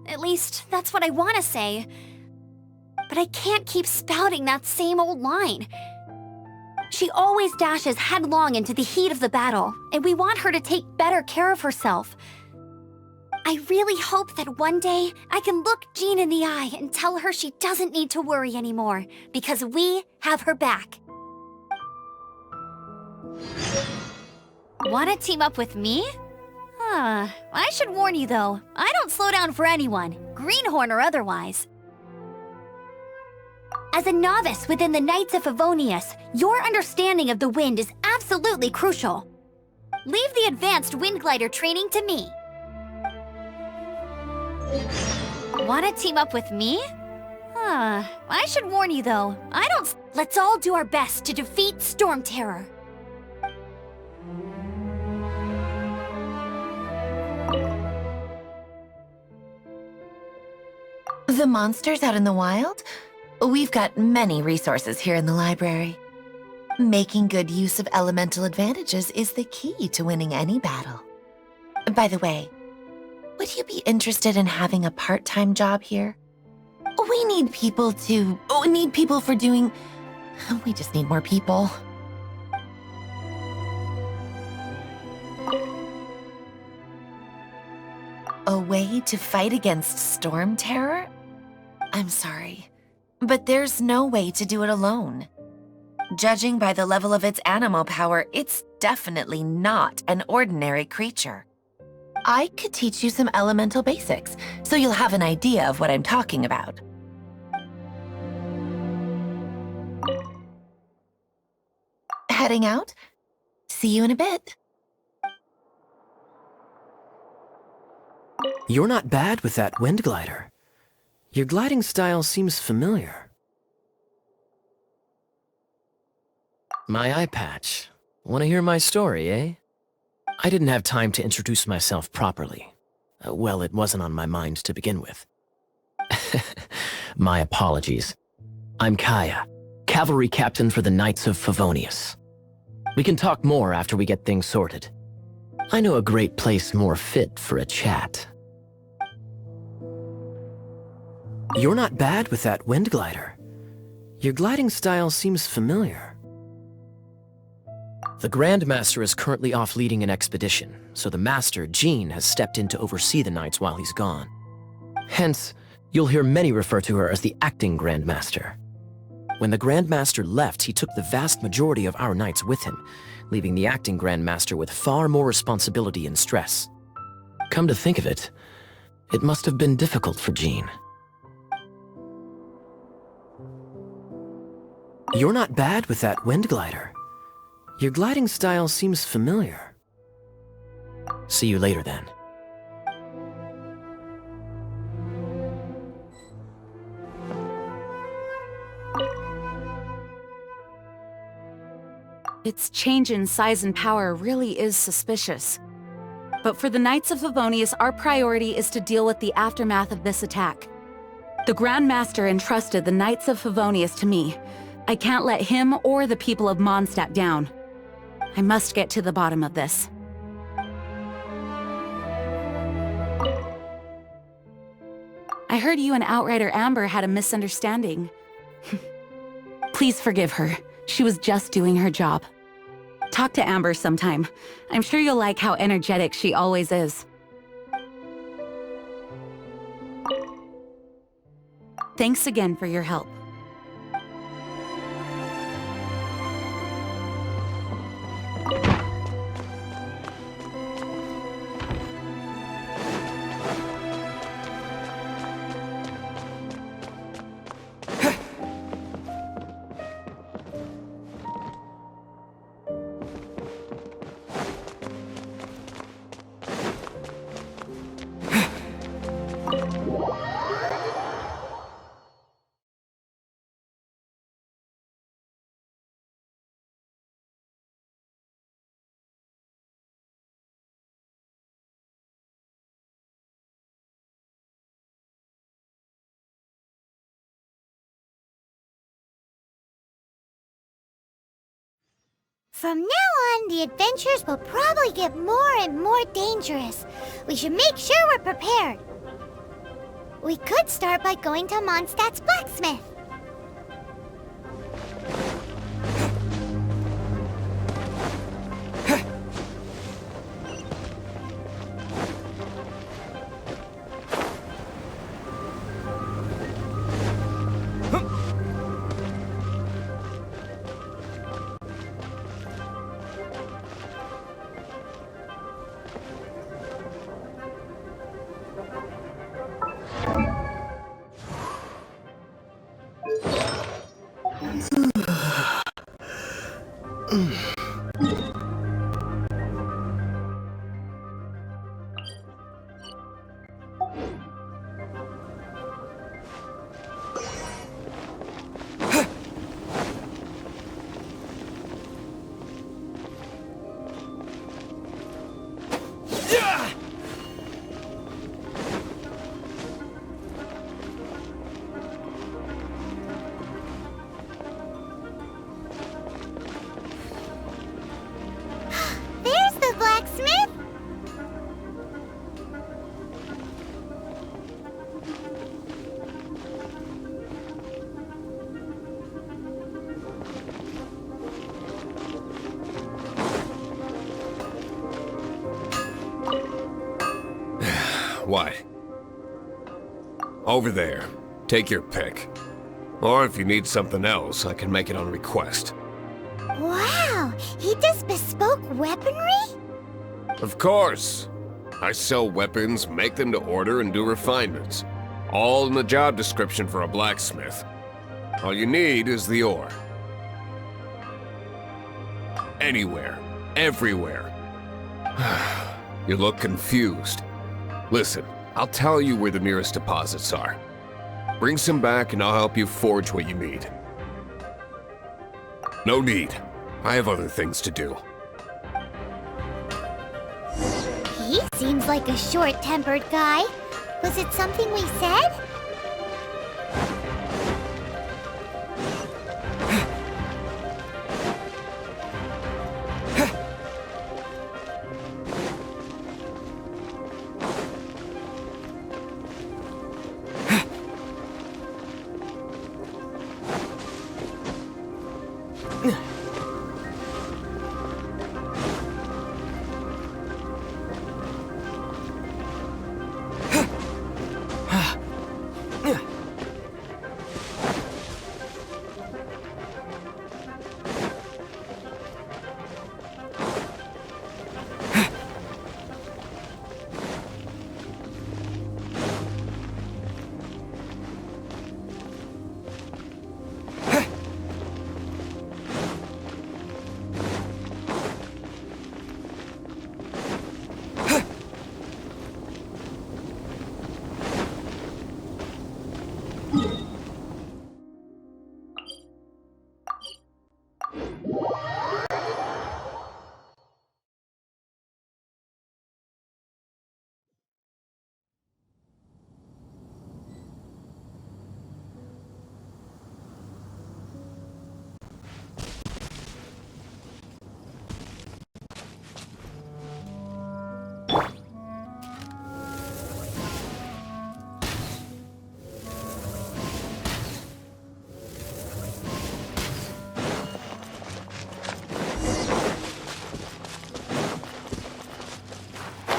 At least, that's what I wanna say. But I can't keep spouting that same old line. She always dashes headlong into the heat of the battle, and we want her to take better care of herself. I really hope that one day I can look Jean in the eye and tell her she doesn't need to worry anymore, because we have her back. Wanna team up with me? I should warn you though, I don't slow down for anyone, greenhorn or otherwise. As a novice within the Knights of Favonius, your understanding of the wind is absolutely crucial. Leave the advanced wind glider training to me. Wanna team up with me? I should warn you though, I don't... Let's all do our best to defeat Storm Terror. The monsters out in the wild? We've got many resources here in the library. Making good use of elemental advantages is the key to winning any battle. By the way, would you be interested in having a part-time job here? We need people for doing... We just need more people. A way to fight against Storm Terror? I'm sorry, but there's no way to do it alone. Judging by the level of its animal power, it's definitely not an ordinary creature. I could teach you some elemental basics, so you'll have an idea of what I'm talking about. Heading out? See you in a bit. You're not bad with that wind glider. Your gliding style seems familiar. My eye patch. Want to hear my story, eh? I didn't have time to introduce myself properly. Well, it wasn't on my mind to begin with. My apologies. I'm Kaya, cavalry captain for the Knights of Favonius. We can talk more after we get things sorted. I know a great place more fit for a chat. You're not bad with that wind glider. Your gliding style seems familiar. The Grandmaster is currently off leading an expedition, so the Master, Jean, has stepped in to oversee the Knights while he's gone. Hence, you'll hear many refer to her as the acting Grandmaster. When the Grandmaster left, he took the vast majority of our Knights with him, leaving the acting Grandmaster with far more responsibility and stress. Come to think of it, it must have been difficult for Jean. You're not bad with that wind glider. Your gliding style seems familiar. See you later, then. Its change in size and power really is suspicious. But for the Knights of Favonius, our priority is to deal with the aftermath of this attack. The Grand Master entrusted the Knights of Favonius to me. I can't let him or the people of Mondstadt down. I must get to the bottom of this. I heard you and Outrider Amber had a misunderstanding. Please forgive her. She was just doing her job. Talk to Amber sometime. I'm sure you'll like how energetic she always is. Thanks again for your help. From now on, the adventures will probably get more and more dangerous. We should make sure we're prepared. We could start by going to Mondstadt's blacksmith. What? Over there. Take your pick. Or if you need something else, I can make it on request. Wow, he does bespoke weaponry? Of course. I sell weapons, make them to order, and do refinements. All in the job description for a blacksmith. All you need is the ore. Anywhere. Everywhere. You look confused. Listen, I'll tell you where the nearest deposits are. Bring some back and I'll help you forge what you need. No need. I have other things to do. He seems like a short-tempered guy. Was it something we said?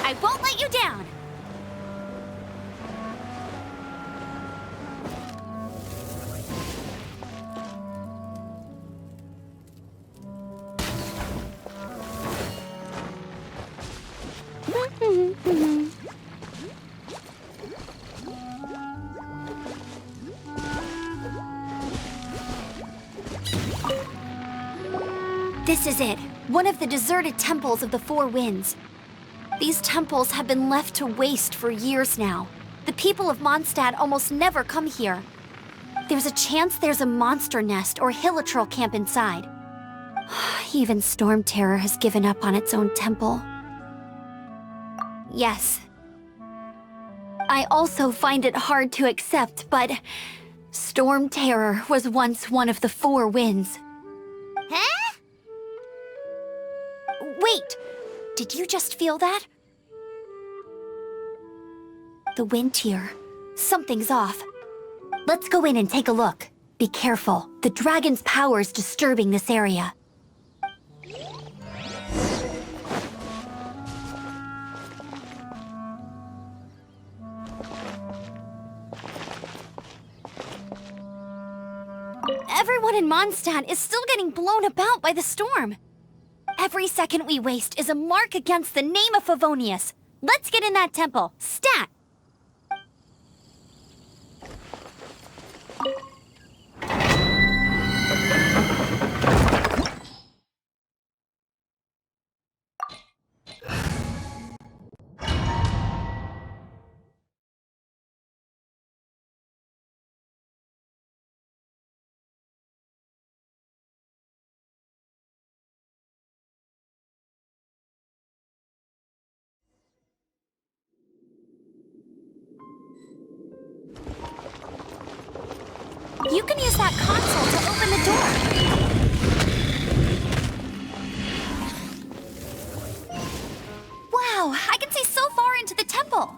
I won't let you down! This is it, one of the deserted temples of the Four Winds. These temples have been left to waste for years now. The people of Mondstad almost never come here. There's a chance there's a monster nest or hilichurl camp inside. Even Storm Terror has given up on its own temple. Yes. I also find it hard to accept, but Storm Terror was once one of the Four Winds. Huh? Wait! Did you just feel that? The wind here. Something's off. Let's go in and take a look. Be careful. The dragon's power is disturbing this area. Everyone in Mondstadt is still getting blown about by the storm. Every second we waste is a mark against the name of Favonius. Let's get in that temple. Stat! You can use that console to open the door. Wow, I can see so far into the temple.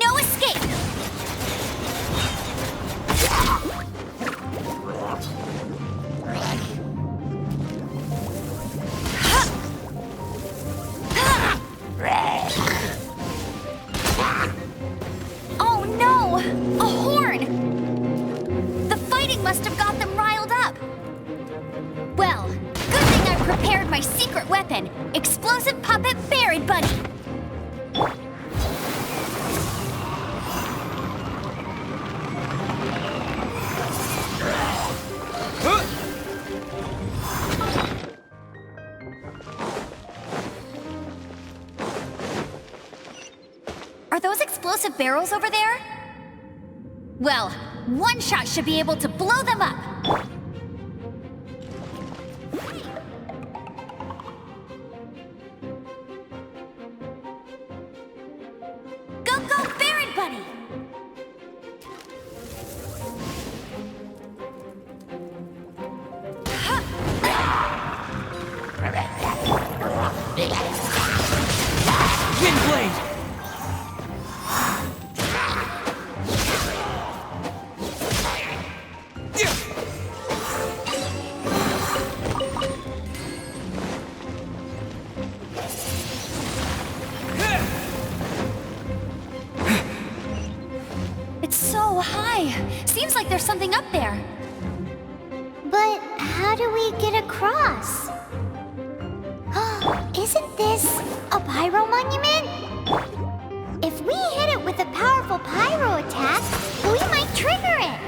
No escape! Oh no! A horn! The fighting must have got them riled up. Well, good thing I prepared my secret weapon, explosive puppet Buried Bunny. Are those explosive barrels over there? Well, one shot should be able to blow them up. Go, go, Buried Bunny! Windblade! It's so high. Seems like there's something up there. But how do we get across? Isn't this a pyro monument? If we hit it with a powerful pyro attack, we might trigger it.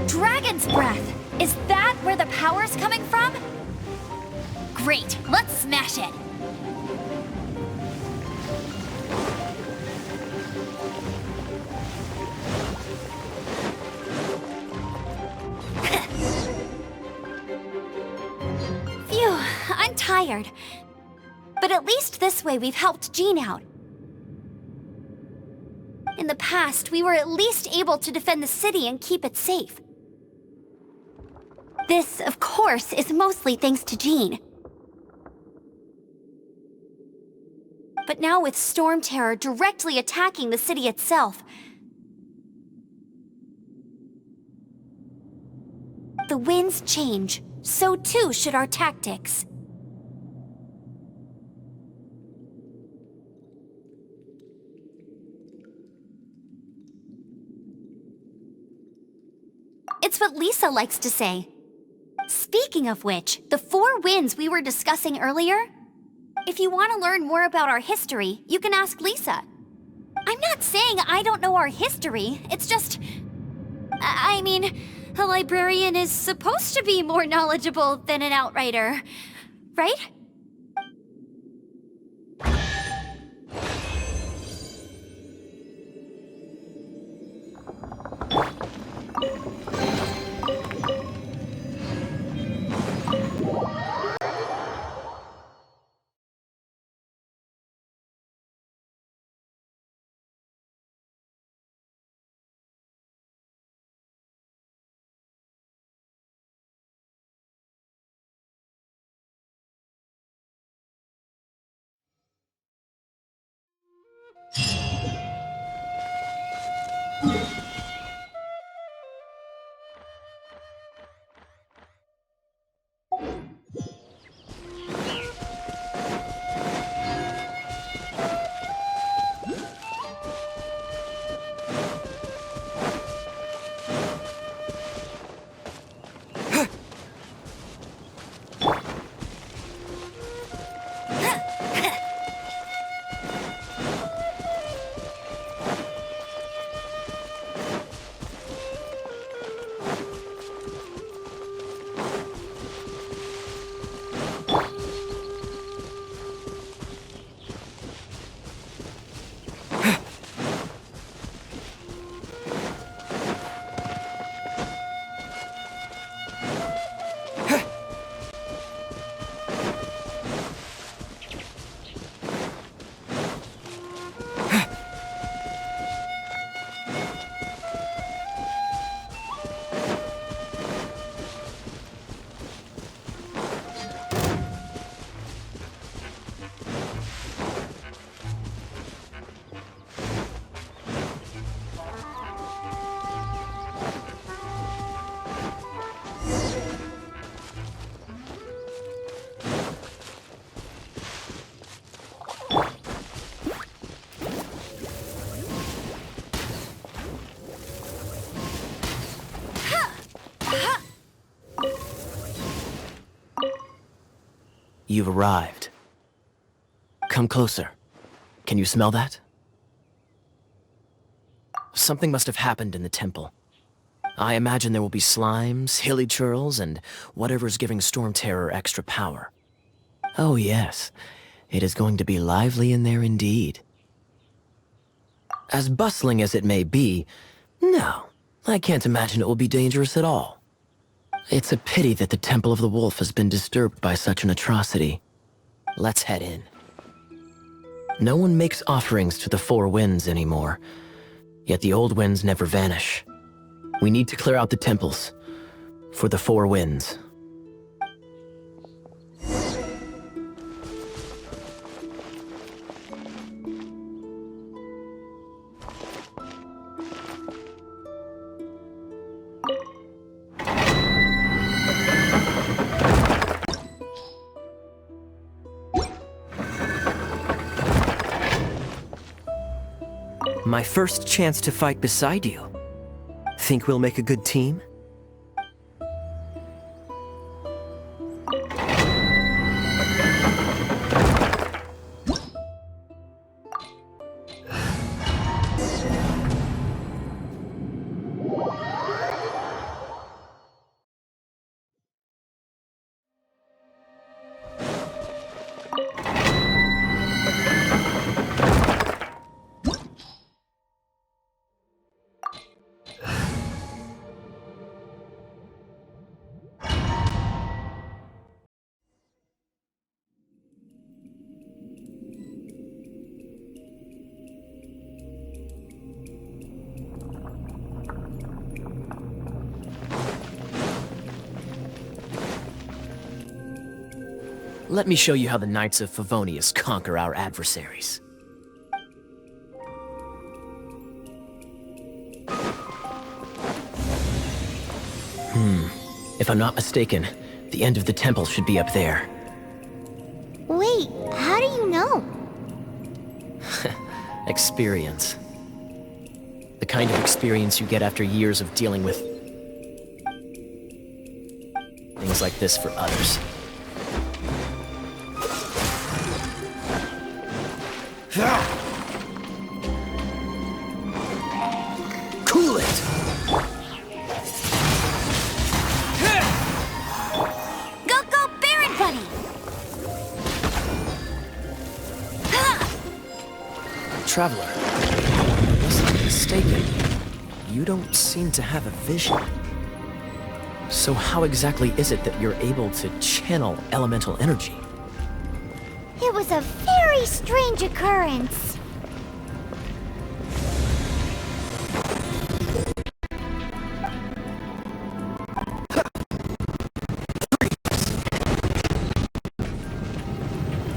Dragon's breath! Is that where the power's coming from? Great, let's smash it! Phew, I'm tired. But at least this way we've helped Jean out. In the past, we were at least able to defend the city and keep it safe. This, of course, is mostly thanks to Jean. But now with Storm Terror directly attacking the city itself, the winds change, so too should our tactics. It's what Lisa likes to say. Speaking of which, the 4 winds we were discussing earlier, if you want to learn more about our history, you can ask Lisa. I'm not saying I don't know our history, it's just... I mean, a librarian is supposed to be more knowledgeable than an outrider, right? You've arrived. Come closer. Can you smell that? Something must have happened in the temple. I imagine there will be slimes, hilichurls, and whatever's giving Storm Terror extra power. Oh yes, it is going to be lively in there indeed. As bustling as it may be, no, I can't imagine it will be dangerous at all. It's a pity that the Temple of the Wolf has been disturbed by such an atrocity. Let's head in. No one makes offerings to the Four Winds anymore, yet the old winds never vanish. We need to clear out the temples for the Four Winds. My first chance to fight beside you. Think we'll make a good team? Let me show you how the Knights of Favonius conquer our adversaries. If I'm not mistaken, the end of the temple should be up there. Wait, how do you know? Experience. The kind of experience you get after years of dealing with things like this for others. Cool it! Go, Baron Bunny! Traveler, unless I'm mistaken, you don't seem to have a vision. So how exactly is it that you're able to channel elemental energy? It was a very strange occurrence.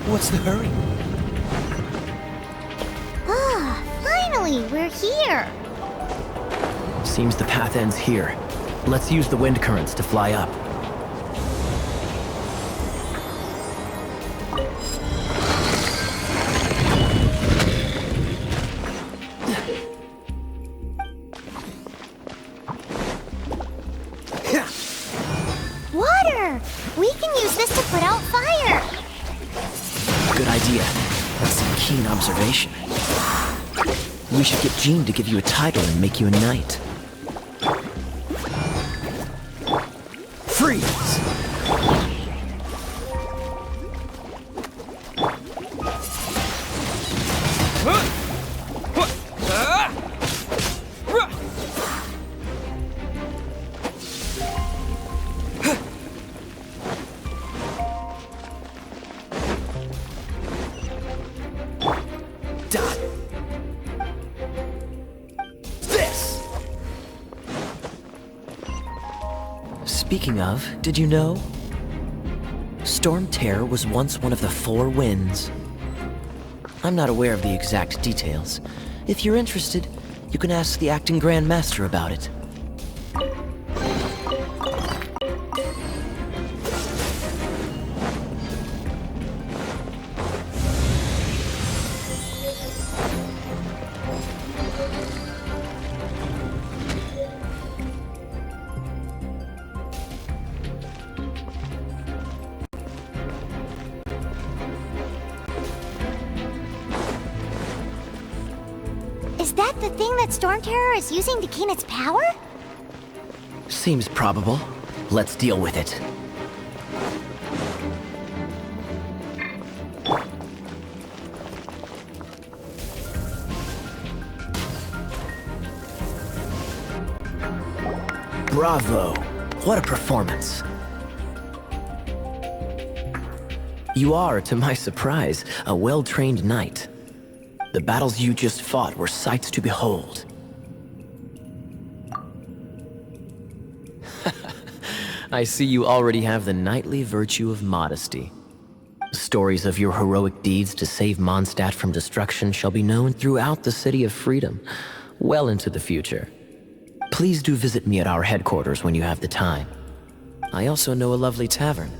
What's the hurry? Ah, finally, we're here. Seems the path ends here. Let's use the wind currents to fly up. Water! We can use this to put out fire. Good idea. That's some keen observation. We should get Jean to give you a title and make you a knight. Freeze! Speaking of, did you know? Storm Terror was once one of the Four Winds. I'm not aware of the exact details. If you're interested, you can ask the acting Grand Master about it. Is that the thing that Storm Terror is using to gain its power? Seems probable. Let's deal with it. Bravo! What a performance. You are, to my surprise, a well-trained knight. The battles you just fought were sights to behold. I see you already have the knightly virtue of modesty. Stories of your heroic deeds to save Mondstadt from destruction shall be known throughout the City of Freedom, well into the future. Please do visit me at our headquarters when you have the time. I also know a lovely tavern,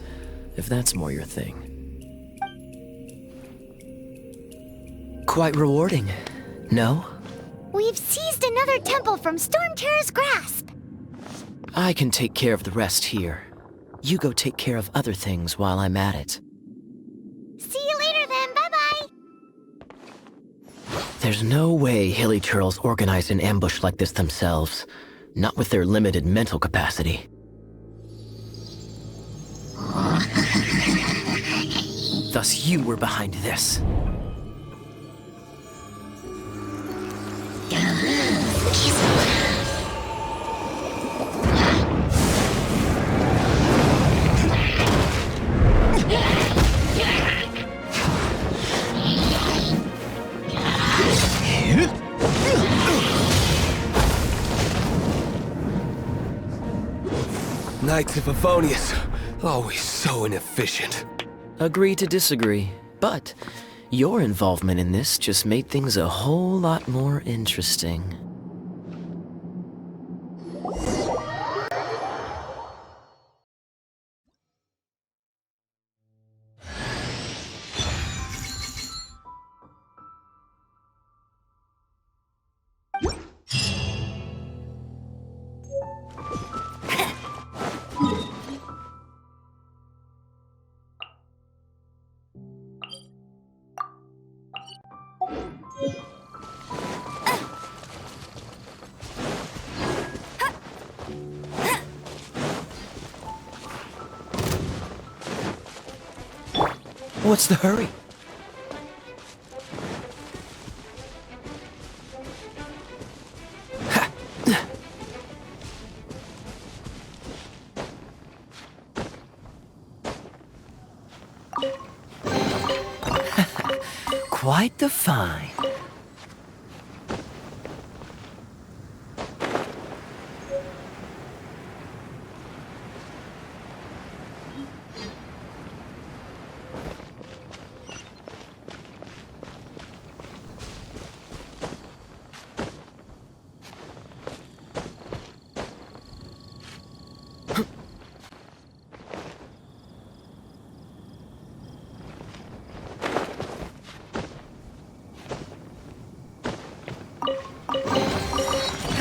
if that's more your thing. Quite rewarding, no? We've seized another temple from Storm Terror's grasp. I can take care of the rest here. You go take care of other things while I'm at it. See you later then, bye-bye! There's no way hilichurls organize an ambush like this themselves, not with their limited mental capacity. Thus you were behind this. Knights of Favonius, always so inefficient. Agree to disagree, but your involvement in this just made things a whole lot more interesting. What's the hurry? Quite the find.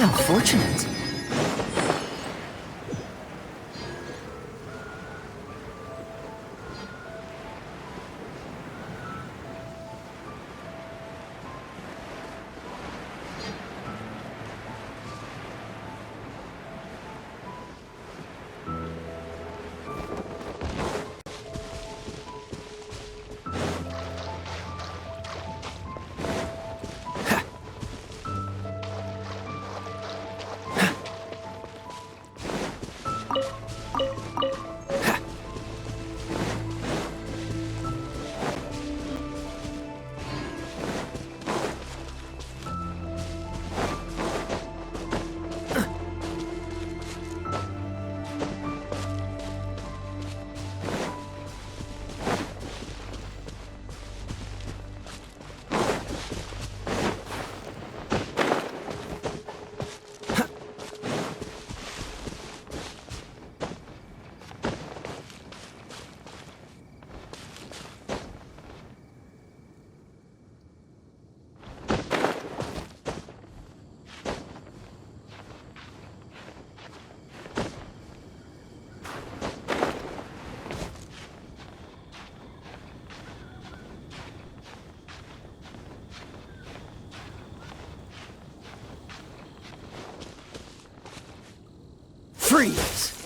How fortunate. Freeze!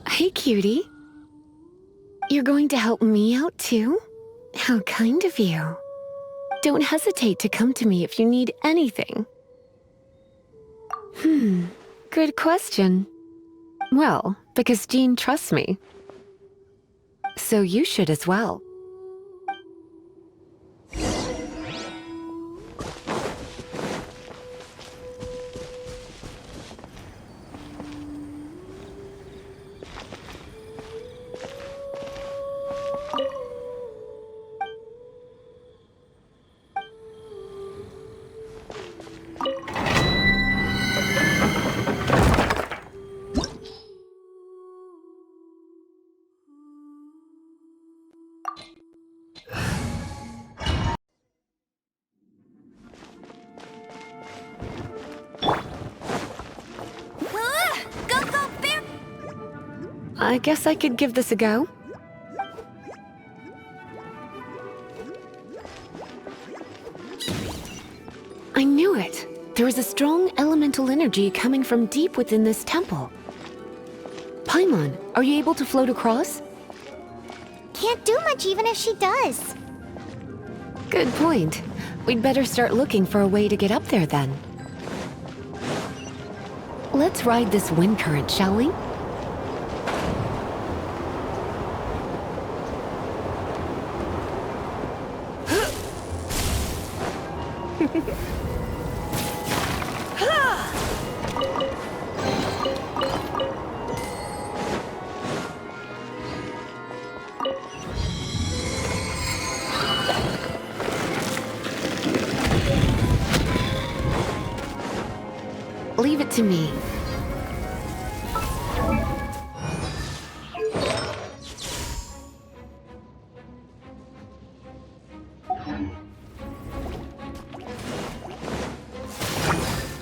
Hey, cutie. You're going to help me out, too? How kind of you. Don't hesitate to come to me if you need anything. Good question. Well, because Jean trusts me. So you should as well. I guess I could give this a go. I knew it. There is a strong elemental energy coming from deep within this temple. Paimon, are you able to float across? Can't do much even if she does. Good point. We'd better start looking for a way to get up there then. Let's ride this wind current, shall we? Leave it to me.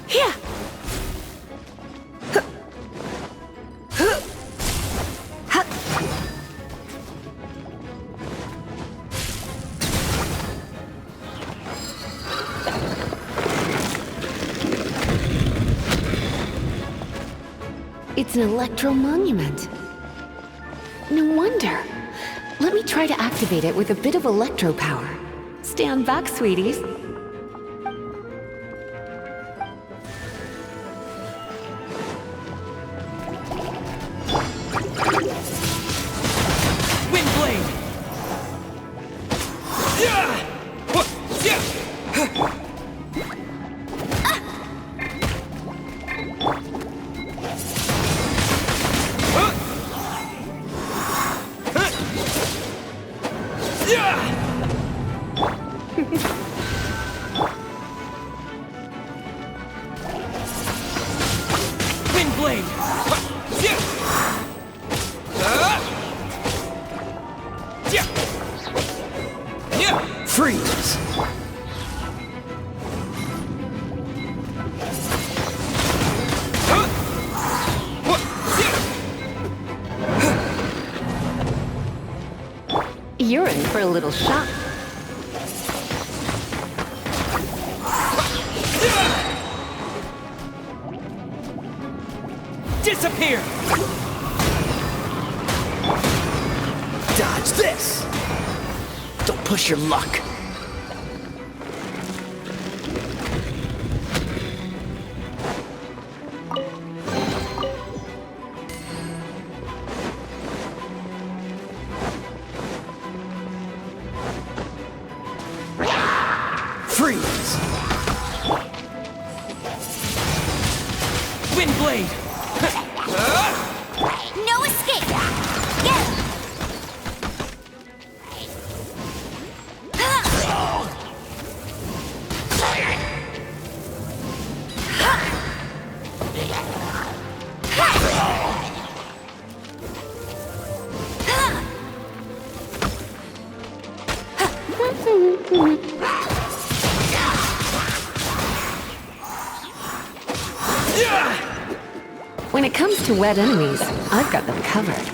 Here. It's an electro monument. No wonder. Let me try to activate it with a bit of electro power. Stand back, sweeties. Windblade! Windblade! Freeze! You're in for a little shock. Disappear! Dodge this! Don't push your luck. Freeze! Windblade! No escape! Get him! When it comes to wet enemies, I've got them covered.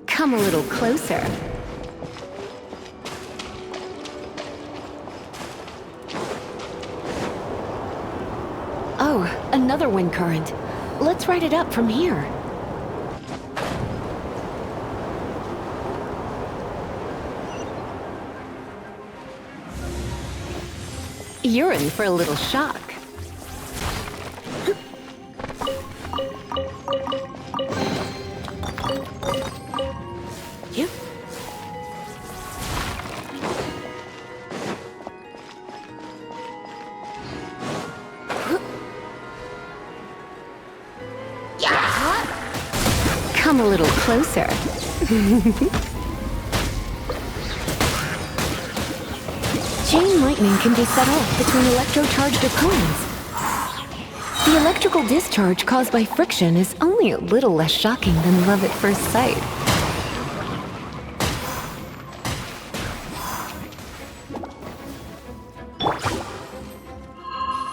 Come a little closer. Oh, another wind current. Let's ride it up from here. You're in for a little shock. You? Come a little closer. Chain lightning can be set off between electro-charged opponents. The electrical discharge caused by friction is only a little less shocking than love at first sight.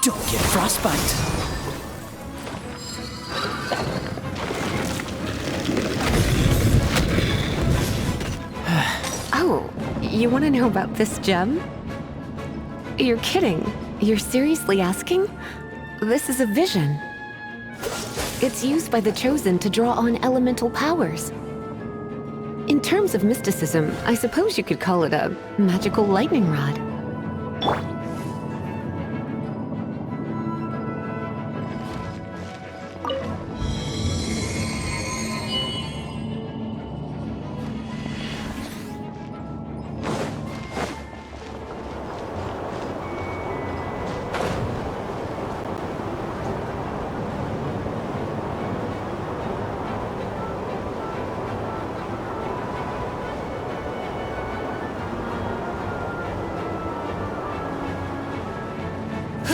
Don't get frostbite. Oh, you want to know about this gem? You're kidding. You're seriously asking? This is a vision. It's used by the Chosen to draw on elemental powers. In terms of mysticism, I suppose you could call it a magical lightning rod.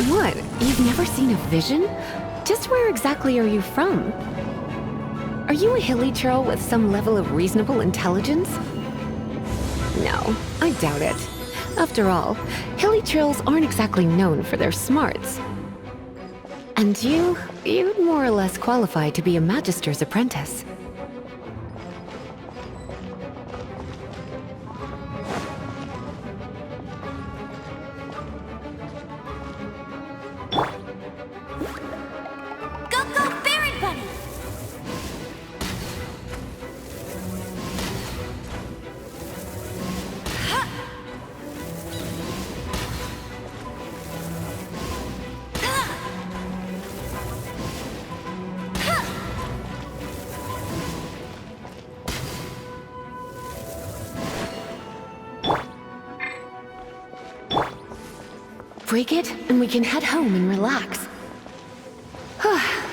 What? You've never seen a vision? Just where exactly are you from? Are you a hilichurl with some level of reasonable intelligence? No, I doubt it. After all, hilichurls aren't exactly known for their smarts. And you'd more or less qualify to be a magister's apprentice. Break it, and we can head home and relax.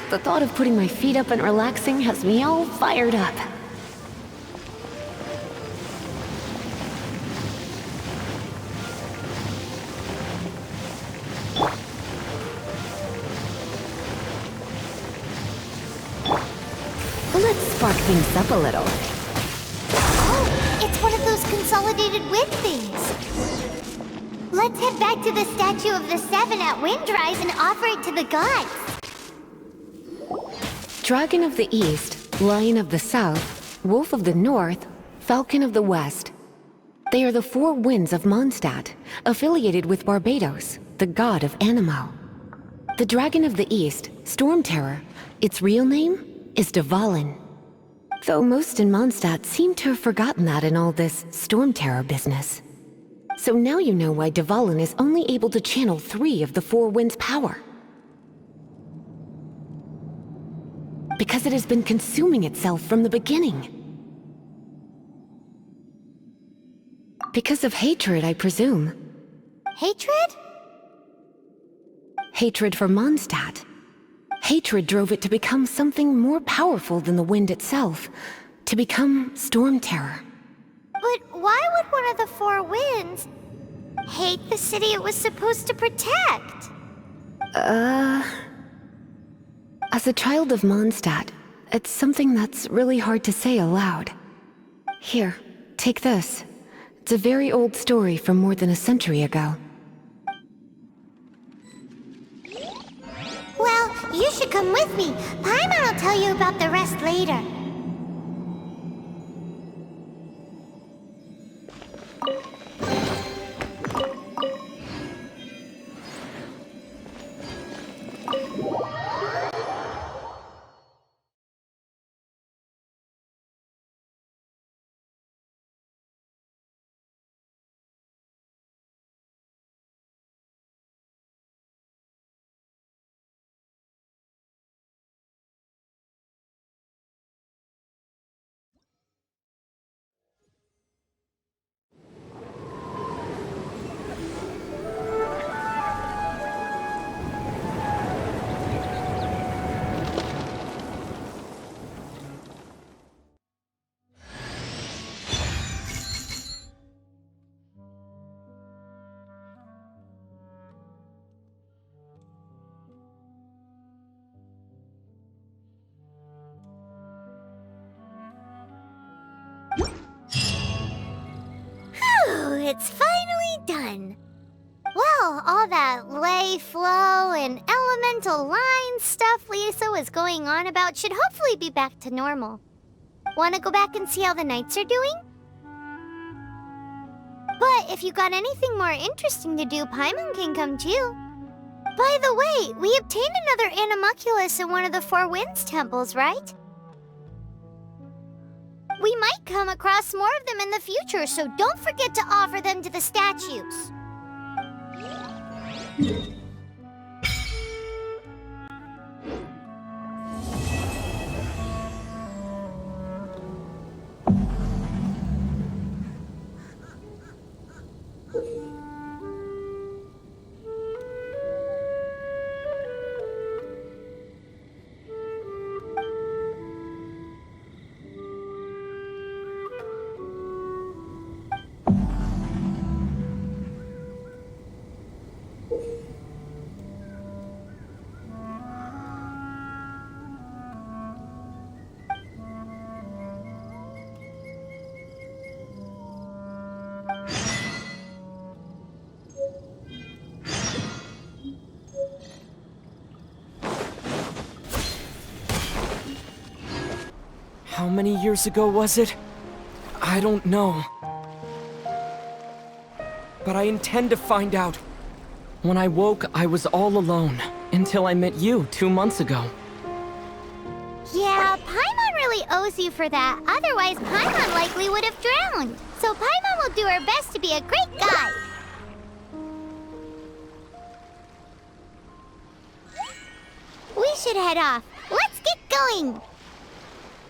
The thought of putting my feet up and relaxing has me all fired up. Let's spark things up a little. Oh, it's one of those consolidated wind things. Let's head back to the statue of the Seven at Windrise and offer it to the gods. Dragon of the East, Lion of the South, Wolf of the North, Falcon of the West. They are the four winds of Mondstadt, affiliated with Barbados, the god of Anemo. The Dragon of the East, Storm Terror, its real name is Dvalin. Though most in Mondstadt seem to have forgotten that in all this Storm Terror business. So now you know why Dvalin is only able to channel 3 of the 4 winds' power. Because it has been consuming itself from the beginning. Because of hatred, I presume. Hatred? Hatred for Mondstadt. Hatred drove it to become something more powerful than the wind itself. To become Storm Terror. But why would one of the four winds hate the city it was supposed to protect? As a child of Mondstadt, it's something that's really hard to say aloud. Here, take this. It's a very old story from more than a century ago. Well, you should come with me. Paimon will tell you about the rest later. It's finally done. Well, all that lay, flow, and elemental line stuff Lisa was going on about should hopefully be back to normal. Want to go back and see how the knights are doing? But if you got anything more interesting to do, Paimon can come too. By the way, we obtained another animalculus in one of the Four Winds temples, right? We might come across more of them in the future, so don't forget to offer them to the statues. How many years ago was it? I don't know. But I intend to find out. When I woke, I was all alone, until I met you 2 months ago. Yeah, Paimon really owes you for that. Otherwise, Paimon likely would have drowned. So Paimon will do her best to be a great guide. We should head off. Let's get going.